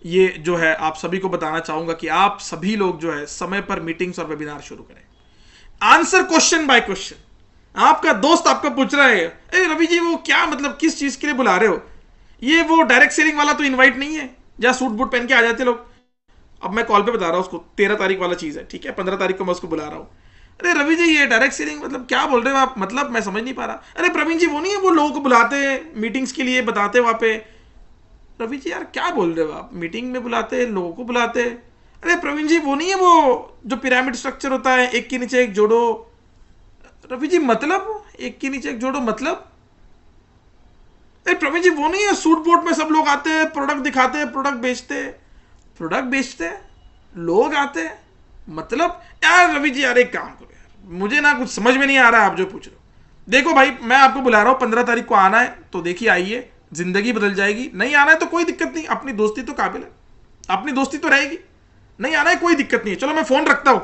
ये जो है आप सभी को बताना चाहूंगा कि आप सभी लोग जो है समय पर मीटिंग्स और वेबिनार शुरू करें। Answer question by question. आपका दोस्त आपको पूछ रहा है, ए रवि जी वो क्या मतलब किस चीज के लिए बुला रहे हो? ये वो डायरेक्ट सेलिंग वाला तो इनवाइट नहीं है जहां सूट बूट पहन के आ जाते लोग। अब मैं कॉल पे बता रहा हूं उसको, 13 तारीख वाला चीज है, ठीक है? 15 तारीख को मैं उसको बुला रहा हूं। अरे रवि जी ये डायरेक्ट सेलिंग मतलब क्या बोल रहे हो आप? मतलब मैं समझ नहीं पा रहा। अरे प्रवीण जी वो नहीं है वो लोगों को बुलाते हैं मीटिंग्स के लिए, बताते वहां पे। रवि जी यार क्या बोल रहे हो आप? मीटिंग में बुलाते, लोगों को बुलाते? अरे प्रवीण जी वो नहीं है वो जो पिरामिड स्ट्रक्चर होता है, एक के नीचे एक जोड़ो। रवि जी मतलब एक के नीचे एक जोड़ो मतलब? अरे प्रवीण जी वो नहीं है सूट बूट में सब लोग आते हैं, प्रोडक्ट दिखाते हैं, प्रोडक्ट बेचते हैं, लोग आते हैं मतलब? यार रवि जी यार एक काम करो यार, मुझे ना कुछ समझ में नहीं आ रहा है आप जो पूछ रहे हो। देखो भाई मैं आपको बुला रहा हूं, 15 तारीख को आना है तो देखिए आइए, जिंदगी बदल जाएगी। नहीं आना है तो कोई दिक्कत नहीं, अपनी दोस्ती तो काबिल है, अपनी दोस्ती तो रहेगी। नहीं आना है कोई दिक्कत नहीं है, चलो मैं फोन रखता हूं,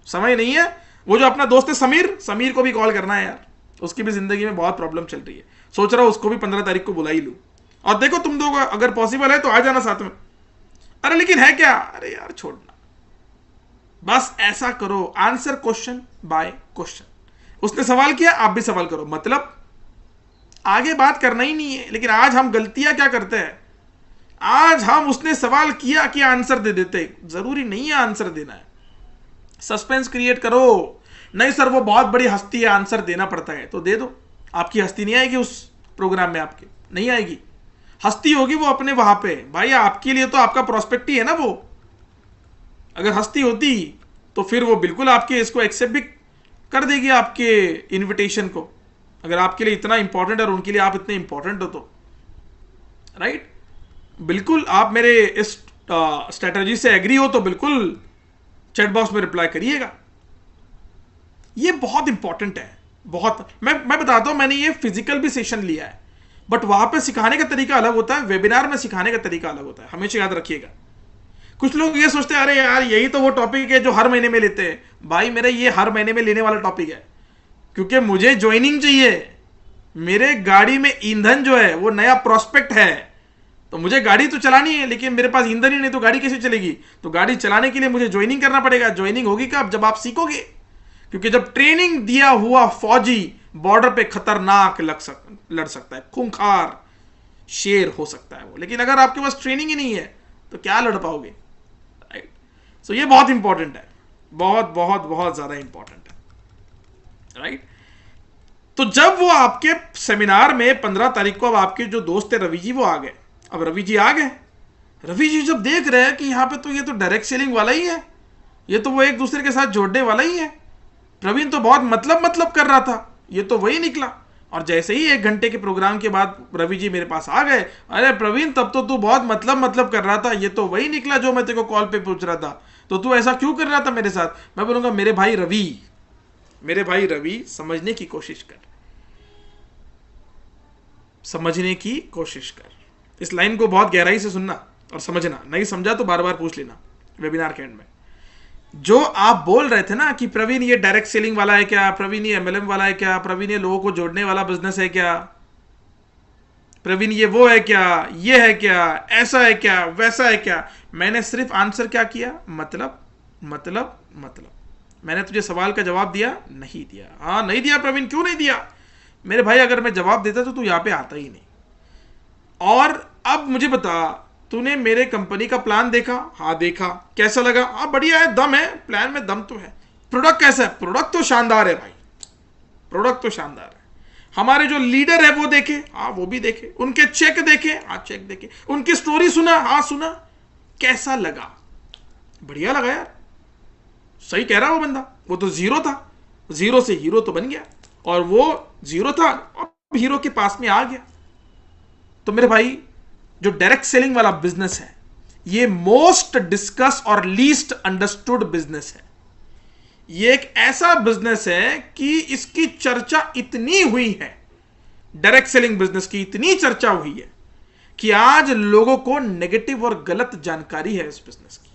समय नहीं है। वो जो अपना दोस्त है समीर को भी कॉल करना है यार, उसकी भी जिंदगी में बहुत प्रॉब्लम चल रही है। सोच रहा हूं उसको भी 15 तारीख को बुला ही लूं। और देखो तुम दो अगर पॉसिबल है तो आ जाना साथ में। अरे लेकिन है क्या? अरे यार छोड़ना, बस ऐसा करो, आंसर क्वेश्चन बाय क्वेश्चन। उसने सवाल किया आप भी सवाल करो, मतलब आगे बात करना ही नहीं है। लेकिन आज हम गलतियां क्या करते हैं, आज हम उसने सवाल किया कि आंसर दे देते। जरूरी नहीं है आंसर देना है, सस्पेंस क्रिएट करो। नहीं सर वो बहुत बड़ी हस्ती है आंसर देना पड़ता है, तो दे दो। आपकी हस्ती नहीं आएगी उस प्रोग्राम में, आपके नहीं आएगी हस्ती, होगी वो अपने वहां पे। भाई आपके लिए तो आपका प्रोस्पेक्ट ही है ना वो। अगर हस्ती होती तो फिर वो बिल्कुल आपके इसको एक्सेप्ट भी कर देगी, आपके इनविटेशन को, अगर आपके लिए इतना इंपॉर्टेंट और उनके लिए आप इतने इंपॉर्टेंट हो तो, राइट? बिल्कुल आप मेरे इस स्ट्रेटजी से एग्री हो तो बिल्कुल चैट बॉक्स में रिप्लाई करिएगा। ये बहुत इंपॉर्टेंट है, बहुत। मैं बताता हूं, मैंने ये फिजिकल भी सेशन लिया है, बट वहां पे सिखाने का तरीका अलग होता है, वेबिनार में सिखाने का तरीका अलग होता है, हमेशा याद रखिएगा। कुछ लोग ये सोचते हैं अरे यार यही तो वो टॉपिक है जो हर महीने में लेते हैं। भाई मेरा ये हर महीने में लेने वाला टॉपिक है, क्योंकि मुझे ज्वाइनिंग चाहिए। मेरे गाड़ी में ईंधन जो है वो नया प्रोस्पेक्ट है, तो मुझे गाड़ी तो चलानी है, लेकिन मेरे पास ईंधन ही नहीं तो गाड़ी कैसे चलेगी? तो गाड़ी चलाने के लिए मुझे ज्वाइनिंग करना पड़ेगा। ज्वाइनिंग होगी कब? जब आप सीखोगे। क्योंकि जब ट्रेनिंग दिया हुआ फौजी बॉर्डर पे खतरनाक लड़ सकता है, खूंखार शेर हो सकता है वो, लेकिन अगर आपके पास ट्रेनिंग ही नहीं है तो क्या लड़ पाओगे, राइट? सो ये बहुत इंपॉर्टेंट है, बहुत बहुत बहुत ज्यादा इंपॉर्टेंट है, राइट? तो जब वो आपके सेमिनार में 15 तारीख को, अब आपके जो दोस्त थे रवि जी वो आ गए। अब रवि जी आ गए, रवि जी जब देख रहे हैं कि यहां पे तो ये तो डायरेक्ट सेलिंग वाला ही है, ये तो वो एक दूसरे के साथ जोड़ने वाला ही है। प्रवीण तो बहुत मतलब कर रहा था, ये तो वही निकला। और जैसे ही 1 घंटे के प्रोग्राम के बाद रवि जी मेरे पास आ गए, अरे प्रवीण तब तो तू बहुत मतलब कर रहा था, ये तो वही निकला जो मैं तेरे को कॉल पे पूछ रहा था, तो तू ऐसा क्यों कर रहा था मेरे साथ? मैं बोलूंगा मेरे भाई रवि समझने की कोशिश कर, समझने की कोशिश कर। इस लाइन को बहुत गहराई से सुनना और समझना, नहीं समझा तो बार बार पूछ लेना वेबिनार के एंड में। जो आप बोल रहे थे ना कि प्रवीण ये डायरेक्ट सेलिंग वाला है क्या, प्रवीण ये एमएलएम वाला है क्या, प्रवीण ये लोगों को जोड़ने वाला बिजनेस है क्या, प्रवीण ये वो है क्या, ये है क्या, ऐसा है क्या, वैसा है क्या, मैंने सिर्फ आंसर क्या किया, मतलब मैंने तुझे सवाल का जवाब दिया? नहीं दिया। हाँ नहीं दिया प्रवीण, क्यों नहीं दिया? मेरे भाई अगर मैं जवाब देता तो तू यहां पे आता ही नहीं। और अब मुझे बता, तूने मेरे कंपनी का प्लान देखा? हाँ देखा। कैसा लगा? हाँ बढ़िया है, दम है, प्लान में दम तो है। प्रोडक्ट कैसा है? प्रोडक्ट तो शानदार है भाई, प्रोडक्ट तो शानदार है। हमारे जो लीडर है वो देखे? हाँ वो भी देखे। उनके चेक देखे? हाँ चेक देखे। उनकी स्टोरी सुना? हाँ सुना। कैसा लगा? बढ़िया लगा यार, सही कह रहा वो बंदा, वो तो जीरो था, जीरो से हीरो तो बन गया। और वो जीरो था, अब हीरो के पास में आ गया। तो मेरे भाई, जो डायरेक्ट सेलिंग वाला बिजनेस है, ये मोस्ट डिस्कस और लीस्ट अंडरस्टूड बिजनेस है। ये एक ऐसा बिजनेस है कि इसकी चर्चा इतनी हुई है, डायरेक्ट सेलिंग बिजनेस की इतनी चर्चा हुई है कि आज लोगों को नेगेटिव और गलत जानकारी है इस बिजनेस की।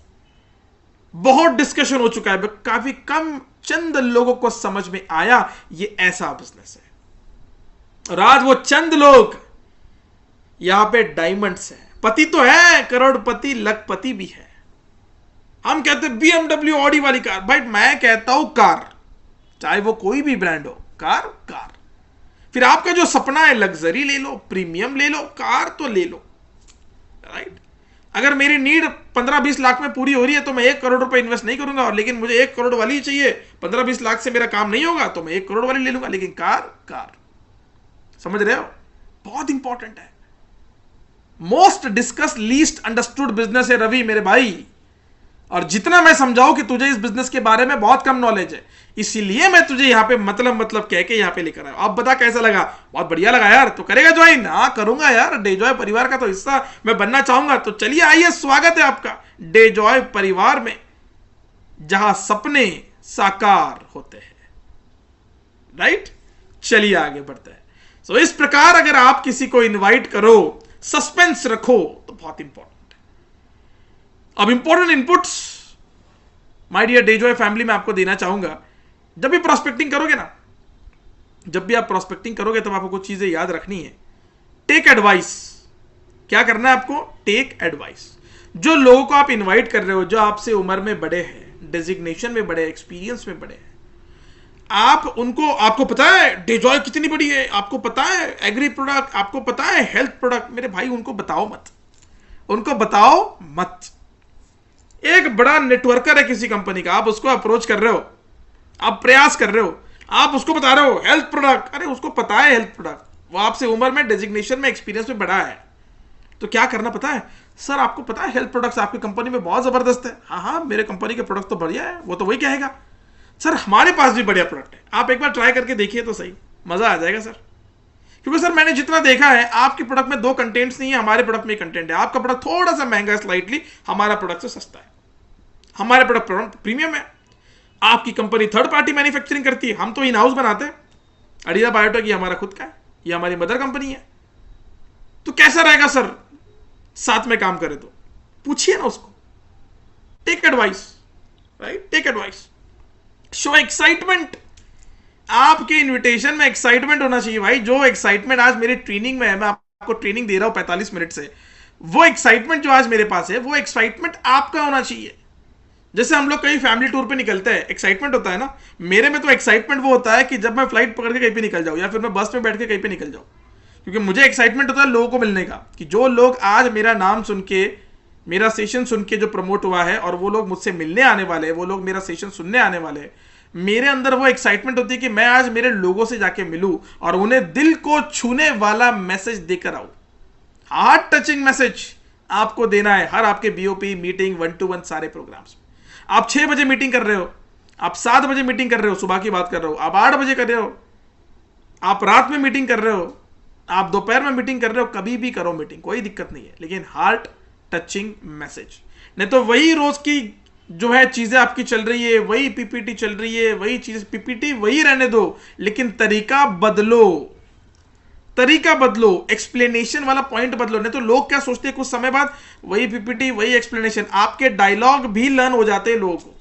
बहुत डिस्कशन हो चुका है, काफी कम चंद लोगों को समझ में आया ये ऐसा बिजनेस है। और आज वो चंद लोग यहां पे डायमंड्स हैं, पति तो है, करोड़पति लखपति भी है। हम कहते हैं BMW ऑडी वाली कार, भाई मैं कहता हूं कार, चाहे वो कोई भी ब्रांड हो, कार कार। फिर आपका जो सपना है लग्जरी ले लो, प्रीमियम ले लो, कार तो ले लो, राइट। अगर मेरी नीड 15-20 लाख में पूरी हो रही है तो मैं 1 करोड़ रुपए इन्वेस्ट नहीं करूंगा, और लेकिन मुझे 1 करोड़ वाली ही चाहिए, 15-20 लाख से मेरा काम नहीं होगा तो मैं 1 करोड़ वाली ले लूंगा, लेकिन कार कार। समझ रहे हो? बहुत इंपॉर्टेंट है। Most discuss least understood business है रवि मेरे भाई। और जितना मैं समझाऊं कि तुझे इस बिजनेस के बारे में बहुत कम नॉलेज है, इसीलिए मैं तुझे यहां पे मतलब कह के यहां पे लेकर आया। अब बता कैसा लगा? बहुत बढ़िया लगा यार, तो करेगा ज्वाइन? हाँ करूंगा यार, डेजॉय परिवार का तो हिस्सा मैं बनना चाहूंगा। तो चलिए आइए, स्वागत है आपका डेजॉय परिवार में, जहां सपने साकार होते हैं, राइट। चलिए आगे बढ़ते हैं। सो इस प्रकार अगर आप किसी को इन्वाइट करो, सस्पेंस रखो, तो बहुत इंपॉर्टेंट। अब इंपॉर्टेंट इनपुट्स माय डियर डेजॉय फैमिली में आपको देना चाहूंगा। जब भी प्रॉस्पेक्टिंग करोगे ना, जब भी आप प्रॉस्पेक्टिंग करोगे तब आपको कुछ चीजें याद रखनी है। Take advice. क्या करना है आपको? Take advice. जो लोगों को आप इनवाइट कर रहे हो, जो आपसे उम्र में बड़े हैं, डेजिग्नेशन में बड़े, एक्सपीरियंस में बड़े हैं, आप उनको, आपको पता है डेजॉय कितनी बड़ी है, आपको पता है एग्री प्रोडक्ट, आपको पता है हेल्थ प्रोडक्ट, मेरे भाई उनको बताओ मत, उनको बताओ मत। एक बड़ा नेटवर्कर है किसी कंपनी का, आप उसको अप्रोच कर रहे हो, आप प्रयास कर रहे हो, आप उसको बता रहे हो हेल्थ प्रोडक्ट, अरे उसको पता है हेल्थ प्रोडक्ट, वो आपसे उम्र में, डेजिग्नेशन में, एक्सपीरियंस में बड़ा है। तो क्या करना पता है? सर आपको पता है हेल्थ प्रोडक्ट्स आपकी कंपनी में बहुत जबरदस्त है। हाँ हाँ, मेरे कंपनी के प्रोडक्ट तो बढ़िया है। वो तो वही कहेगा, सर हमारे पास भी बढ़िया प्रोडक्ट है, आप एक बार ट्राई करके देखिए तो सही, मजा आ जाएगा सर। क्योंकि सर मैंने जितना देखा है, आपके प्रोडक्ट में 2 कंटेंट्स नहीं है, हमारे प्रोडक्ट में कंटेंट है। आपका प्रोडक्ट थोड़ा सा महंगा है स्लाइटली, हमारा प्रोडक्ट से सस्ता है, हमारे प्रोडक्ट प्रीमियम है। आपकी कंपनी थर्ड पार्टी मैन्युफैक्चरिंग करती है, हम तो इन हाउस बनाते हैं। अडीदा बायोटेक ये हमारा खुद का है, ये हमारी मदर कंपनी है। तो कैसा रहेगा सर साथ में काम करें? तो पूछिए ना उसको, take advice, right, take advice. Show excitement. आपके इनविटेशन में एक्साइटमेंट होना चाहिए भाई। जो एक्साइटमेंट आज मेरी ट्रेनिंग में है, मैं आपको ट्रेनिंग दे रहा हूं 45 मिनट से, वो एक्साइटमेंट जो आज मेरे पास है, वो एक्साइटमेंट आपका होना चाहिए। जैसे हम लोग कहीं फैमिली टूर पे निकलते हैं, एक्साइटमेंट होता है ना, मेरे में तो एक्साइटमेंट वो होता है कि जब मैं फ्लाइट पकड़ के कहीं पे निकल जाऊं, या फिर मैं बस में बैठ के कहीं पे निकल जाऊं, क्योंकि मुझे एक्साइटमेंट होता है लोगों को मिलने का, कि जो लोग आज मेरा नाम सुन के, मेरा सेशन सुन के जो प्रमोट हुआ है, और वो लोग मुझसे मिलने आने वाले हैं, वो लोग मेरा सेशन सुनने आने वाले हैं, मेरे अंदर वो एक्साइटमेंट होती है कि मैं आज मेरे लोगों से जाके मिलूं और उन्हें दिल को छूने वाला मैसेज देकर आऊं। हार्ट टचिंग मैसेज आपको देना है हर आपके बीओपी मीटिंग, 1-to-1 सारे प्रोग्राम्स। आप 6 बजे मीटिंग कर रहे हो, आप 7 बजे मीटिंग कर रहे हो, सुबह की बात कर रहे हो, आप 8 बजे कर रहे हो, आप रात में मीटिंग कर रहे हो, आप दोपहर में मीटिंग कर रहे हो, कभी भी करो मीटिंग, कोई दिक्कत नहीं है, लेकिन हार्ट टचिंग मैसेज। नहीं तो वही रोज की जो है चीजें आपकी चल रही है, वही पीपीटी चल रही है, वही चीज, पीपीटी वही रहने दो, लेकिन तरीका बदलो, तरीका बदलो, एक्सप्लेनेशन वाला पॉइंट बदलो। नहीं तो लोग क्या सोचते हैं, कुछ समय बाद वही पीपीटी वही एक्सप्लेनेशन, आपके डायलॉग भी लर्न हो जाते हैं लोगों को।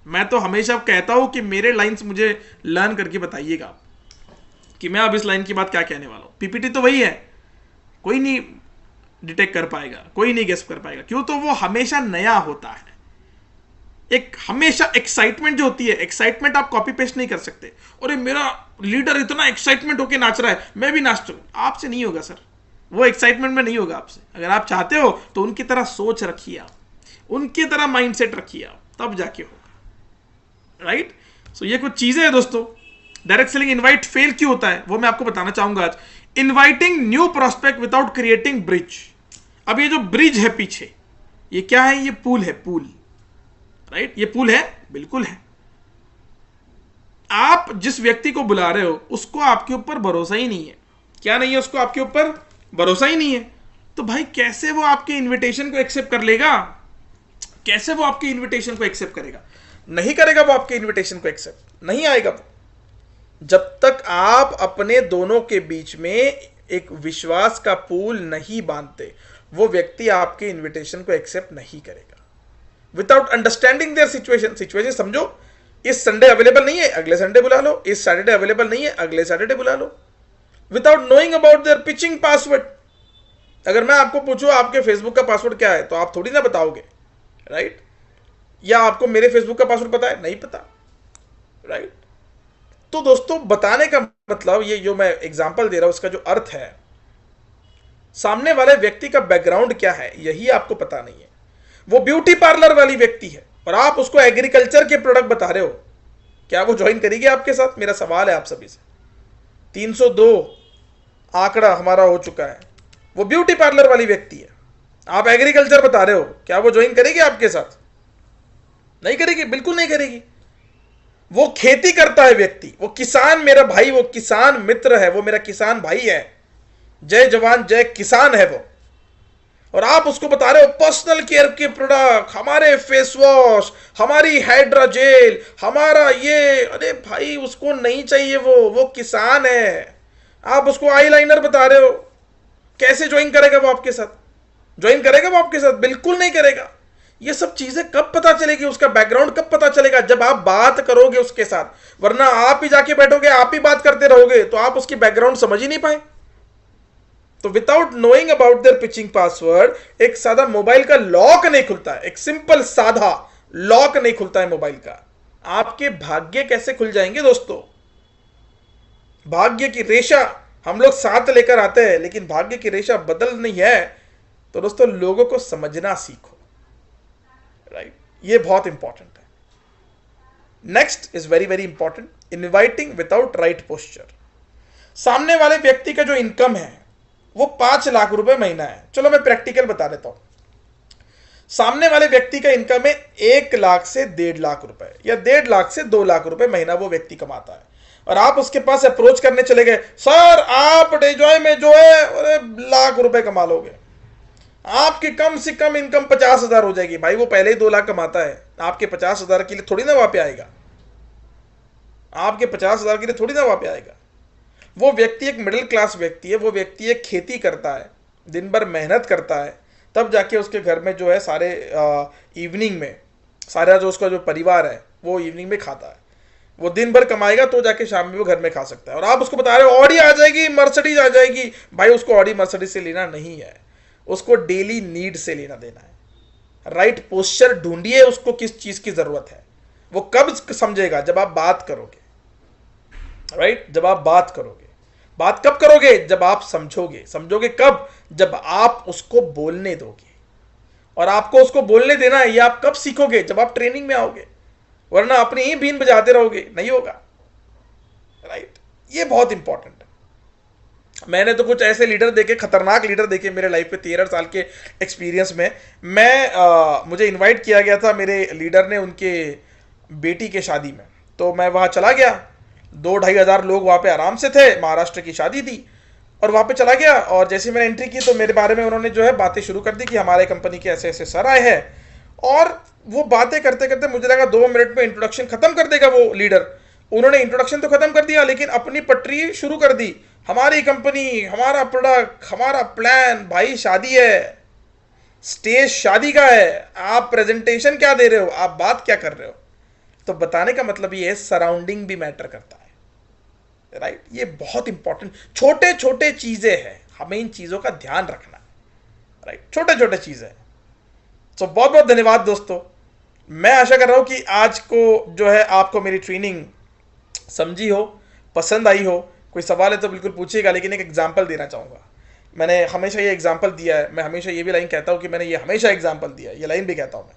मैं तो हमेशा कहता हूं कि मेरे लाइंस मुझे लर्न करके बताइएगा कि मैं अब इस लाइन की बात क्या कहने वाला हूं। पीपीटी तो वही है, कोई नहीं डिटेक्ट कर पाएगा, कोई नहीं गेस कर पाएगा। क्यों? तो वो हमेशा नया होता है। एक हमेशा एक्साइटमेंट जो होती है, एक्साइटमेंट आप कॉपी पेस्ट नहीं कर सकते। और मेरा लीडर इतना एक्साइटमेंट होके नाच रहा है, मैं भी नाचता हूं, आपसे नहीं होगा सर, वो एक्साइटमेंट में नहीं होगा आपसे। अगर आप चाहते हो तो उनकी तरह सोच रखिए, आप उनकी तरह माइंडसेट रखिए, आप तब जाके होगा, राइट। सो ये कुछ चीजें हैं दोस्तों। डायरेक्ट सेलिंग इनवाइट फेल क्यों होता है वो मैं आपको बताना चाहूंगा आज। Inviting new prospect without creating bridge. अब ये जो ब्रिज है पीछे, ये क्या है? ये पुल है, पुल, राइट। ये पुल है, बिल्कुल है। आप जिस व्यक्ति को बुला रहे हो उसको आपके ऊपर भरोसा ही नहीं है। क्या नहीं है? उसको आपके ऊपर भरोसा ही नहीं है। तो भाई कैसे वो आपके इनविटेशन को एक्सेप्ट कर लेगा? कैसे वो आपके इनविटेशन को एक्सेप्ट करेगा? नहीं करेगा वो आपके इनविटेशन को एक्सेप्ट, नहीं आएगा वो। जब तक आप अपने दोनों के बीच में एक विश्वास का पूल नहीं बांधते, वो व्यक्ति आपके इनविटेशन को एक्सेप्ट नहीं करेगा। विदाउट अंडरस्टैंडिंग देयर सिचुएशन समझो, इस संडे अवेलेबल नहीं है, अगले संडे बुला लो। इस सैटरडे अवेलेबल नहीं है, अगले सैटरडे बुला लो। Without knowing about their pitching password. अगर मैं आपको पूछूं आपके फेसबुक का पासवर्ड क्या है, तो आप थोड़ी ना बताओगे, राइट? या आपको मेरे फेसबुक का पासवर्ड पता है? नहीं पता, राइट? तो दोस्तों, बताने का मतलब, ये जो मैं एग्जांपल दे रहा हूं उसका जो अर्थ है, सामने वाले व्यक्ति का बैकग्राउंड क्या है यही आपको पता नहीं है। वो ब्यूटी पार्लर वाली व्यक्ति है और आप उसको एग्रीकल्चर के प्रोडक्ट बता रहे हो, क्या वो ज्वाइन करेगी आपके साथ? मेरा सवाल है आप सभी से। 302 आंकड़ा हमारा हो चुका है। वो ब्यूटी पार्लर वाली व्यक्ति है, आप एग्रीकल्चर बता रहे हो, क्या वो ज्वाइन करेगी आपके साथ? नहीं करेगी, बिल्कुल नहीं करेगी। वो खेती करता है व्यक्ति, वो किसान मेरा भाई, वो किसान मित्र है, वो मेरा किसान भाई है, जय जवान जय किसान है वो। और आप उसको बता रहे हो पर्सनल केयर के प्रोडक्ट, हमारे फेस वॉश, हमारी हाइड्रा जेल, हमारा ये। अरे भाई, उसको नहीं चाहिए, वो किसान है। आप उसको आईलाइनर बता रहे हो, कैसे ज्वाइन करेगा वो आपके साथ? ज्वाइन करेगा वो आपके साथ? बिल्कुल नहीं करेगा। ये सब चीजें कब पता चलेगी, उसका बैकग्राउंड कब पता चलेगा? जब आप बात करोगे उसके साथ। वरना आप ही जाके बैठोगे, आप ही बात करते रहोगे, तो आप उसकी बैकग्राउंड समझ ही नहीं पाए। तो without knowing about their pitching password एक सादा मोबाइल का लॉक नहीं खुलता है, एक सिंपल साधा लॉक नहीं खुलता है मोबाइल का। आपके भाग्य कैसे खुल जाएंगे दोस्तों? भाग्य की रेशा हम लोग साथ लेकर आते हैं, लेकिन भाग्य की रेशा बदल नहीं है। तो दोस्तों, लोगों को समझना सीखो, राइट? ये बहुत इंपॉर्टेंट है। Next is very very important, inviting without right posture. सामने वाले व्यक्ति का जो इनकम है वो 5 लाख रुपए महीना है। चलो मैं प्रैक्टिकल बता देता हूं। सामने वाले व्यक्ति का इनकम है 1 लाख से 1.5 लाख रुपए, या 1.5 लाख से 2 लाख रुपए महीना वो व्यक्ति कमाता है। और आप उसके पास अप्रोच करने चले गए, सर आप डेजॉय में जो है लाख रुपए कमा लोगे, आपकी कम से कम इनकम 50,000 हो जाएगी। भाई वो पहले ही 2 लाख कमाता है, आपके 50,000 के लिए थोड़ी ना वहां पे आएगा। आपके 50,000 के लिए थोड़ी ना वहां पे आएगा। वो व्यक्ति एक मिडिल क्लास व्यक्ति है, वो व्यक्ति एक खेती करता है, दिन भर मेहनत करता है, तब जाके उसके घर में जो है सारे इवनिंग में सारा जो उसका जो परिवार है वो इवनिंग में खाता है। वो दिन भर कमाएगा तो जाके शाम में वो घर में खा सकता है। और आप उसको बता रहे हो ऑडी आ जाएगी, मर्सिडीज आ जाएगी। भाई उसको ऑडी मर्सिडीज से लेना नहीं है, उसको डेली नीड से लेना देना है। राइट पोस्चर ढूंढिए, उसको किस चीज की जरूरत है। वो कब समझेगा? जब आप बात करोगे, राइट? जब आप बात करोगे। बात कब करोगे? जब आप समझोगे। समझोगे कब? जब आप उसको बोलने दोगे। और आपको उसको बोलने देना है ये आप कब सीखोगे? जब आप ट्रेनिंग में आओगे, वरना अपनी ही बीन बजाते रहोगे, नहीं होगा, राइट? ये बहुत इंपॉर्टेंट है। मैंने तो कुछ ऐसे लीडर देखे, खतरनाक लीडर देखे मेरे लाइफ में 13 साल के एक्सपीरियंस में। मुझे इनवाइट किया गया था मेरे लीडर ने उनके बेटी के शादी में, तो मैं वहां चला गया। 2-2.5 हज़ार लोग वहाँ पे आराम से थे, महाराष्ट्र की शादी थी। और वहाँ पे चला गया और जैसे मैंने एंट्री की तो मेरे बारे में उन्होंने जो है बातें शुरू कर दी कि हमारे कंपनी के ऐसे ऐसे सर आए हैं। और वो बातें करते करते मुझे लगा 2 मिनट में इंट्रोडक्शन खत्म कर देगा वो लीडर। उन्होंने इंट्रोडक्शन तो खत्म कर दिया, लेकिन अपनी पटरी शुरू कर दी। हमारी कंपनी, हमारा प्रोडक्ट, हमारा प्लान। भाई शादी है, स्टेज शादी का है, आप प्रेजेंटेशन क्या दे रहे हो, आप बात क्या कर रहे हो? तो बताने का मतलब ये है, सराउंडिंग भी मैटर करता है, राइट? ये बहुत इंपॉर्टेंट छोटे छोटे चीजें हैं, हमें इन चीजों का ध्यान रखना है, राइट? छोटे छोटे चीजें। तो बहुत बहुत धन्यवाद दोस्तों। मैं आशा कर रहा हूं कि आज को जो है आपको मेरी ट्रेनिंग समझी हो, पसंद आई हो। कोई सवाल है तो बिल्कुल पूछिएगा, लेकिन एक एग्जाम्पल देना चाहूंगा। मैंने हमेशा ये एग्जाम्पल दिया है, मैं हमेशा ये भी लाइन कहता हूं कि मैंने ये हमेशा एग्जाम्पल दिया है, ये लाइन भी कहता हूं मैं।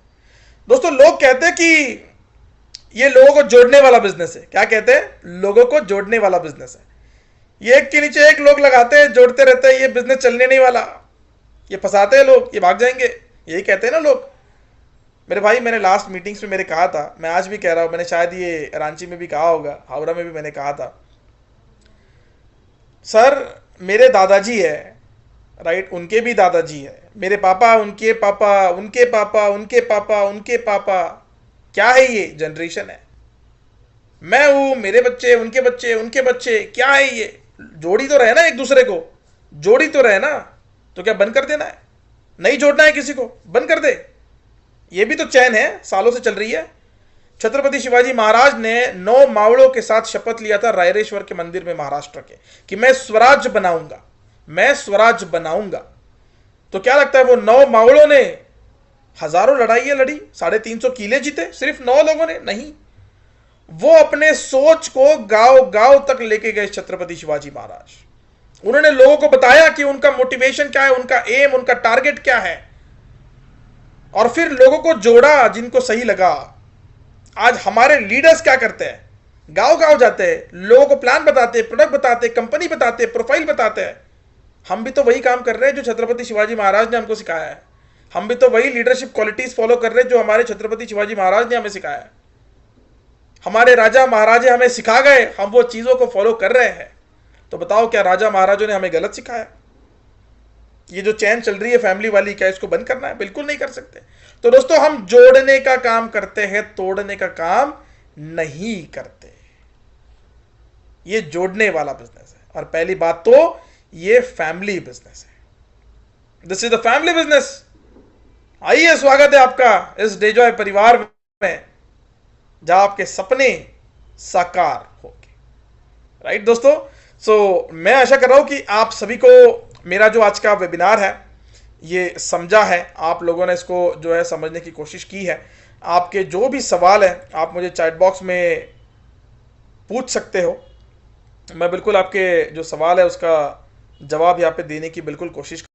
दोस्तों, लोग कहते हैं कि ये लोगों को जोड़ने वाला बिजनेस है। क्या कहते हैं? लोगों को जोड़ने वाला बिजनेस है। ये एक के नीचे एक लोग लगाते हैं, जोड़ते रहते हैं, ये बिजनेस चलने नहीं वाला, ये फंसाते हैं लोग, ये भाग जाएंगे, यही कहते हैं ना लोग। मेरे भाई, मैंने लास्ट मीटिंग्स में मेरे कहा था, मैं आज भी कह रहा हूँ, मैंने शायद ये रांची में भी कहा होगा, हावड़ा में भी मैंने कहा था, सर मेरे दादाजी है, राइट, उनके भी दादाजी है, मेरे पापा, उनके पापा, उनके पापा, उनके पापा, उनके पापा, क्या है ये जनरेशन है। मैं हूं, मेरे बच्चे, उनके बच्चे, उनके बच्चे, क्या है ये। जोड़ी तो रहे ना एक दूसरे को, जोड़ी तो रहे ना। तो क्या बंद कर देना है, नहीं जोड़ना है किसी को, बंद कर दे। ये भी तो चैन है, सालों से चल रही है। छत्रपति शिवाजी महाराज ने 9 मावड़ों के साथ शपथ लिया था रायरेश्वर के मंदिर में महाराष्ट्र के, कि मैं स्वराज्य बनाऊंगा, मैं स्वराज्य बनाऊंगा। तो क्या लगता है वो 9 मावड़ों ने हजारों लड़ाइयां लड़ी, 350 किले जीते सिर्फ 9 लोगों ने? नहीं, वो अपने सोच को गांव गांव तक लेके गए छत्रपति शिवाजी महाराज। उन्होंने लोगों को बताया कि उनका मोटिवेशन क्या है, उनका एम, उनका टारगेट क्या है, और फिर लोगों को जोड़ा जिनको सही लगा। आज हमारे लीडर्स क्या करते हैं, गांव गांव जाते हैं, लोगों को प्लान बताते, प्रोडक्ट बताते, कंपनी बताते, प्रोफाइल बताते हैं। हम भी तो वही काम कर रहे हैं जो छत्रपति शिवाजी महाराज ने हमको सिखाया है। हम भी तो वही लीडरशिप क्वालिटीज फॉलो कर रहे हैं जो हमारे छत्रपति शिवाजी महाराज ने हमें सिखाया है। हमारे राजा महाराजे हमें सिखा गए, हम वो चीजों को फॉलो कर रहे हैं। तो बताओ, क्या राजा महाराजों ने हमें गलत सिखाया? ये जो चैन चल रही है फैमिली वाली, क्या इसको बंद करना है? बिल्कुल नहीं कर सकते। तो दोस्तों, हम जोड़ने का काम करते हैं, तोड़ने का काम नहीं करते। ये जोड़ने वाला बिजनेस है, और पहली बात तो ये फैमिली बिजनेस है। This is the family business. आइए, स्वागत है आपका इस डेजॉय परिवार में, जहां आपके सपने साकार होंगे। राइट दोस्तों, सो मैं आशा कर रहा हूं कि आप सभी को मेरा जो आज का वेबिनार है ये समझा है, आप लोगों ने इसको जो है समझने की कोशिश की है। आपके जो भी सवाल है आप मुझे चैट बॉक्स में पूछ सकते हो। मैं बिल्कुल आपके जो सवाल है उसका जवाब यहाँ पे देने की बिल्कुल कोशिश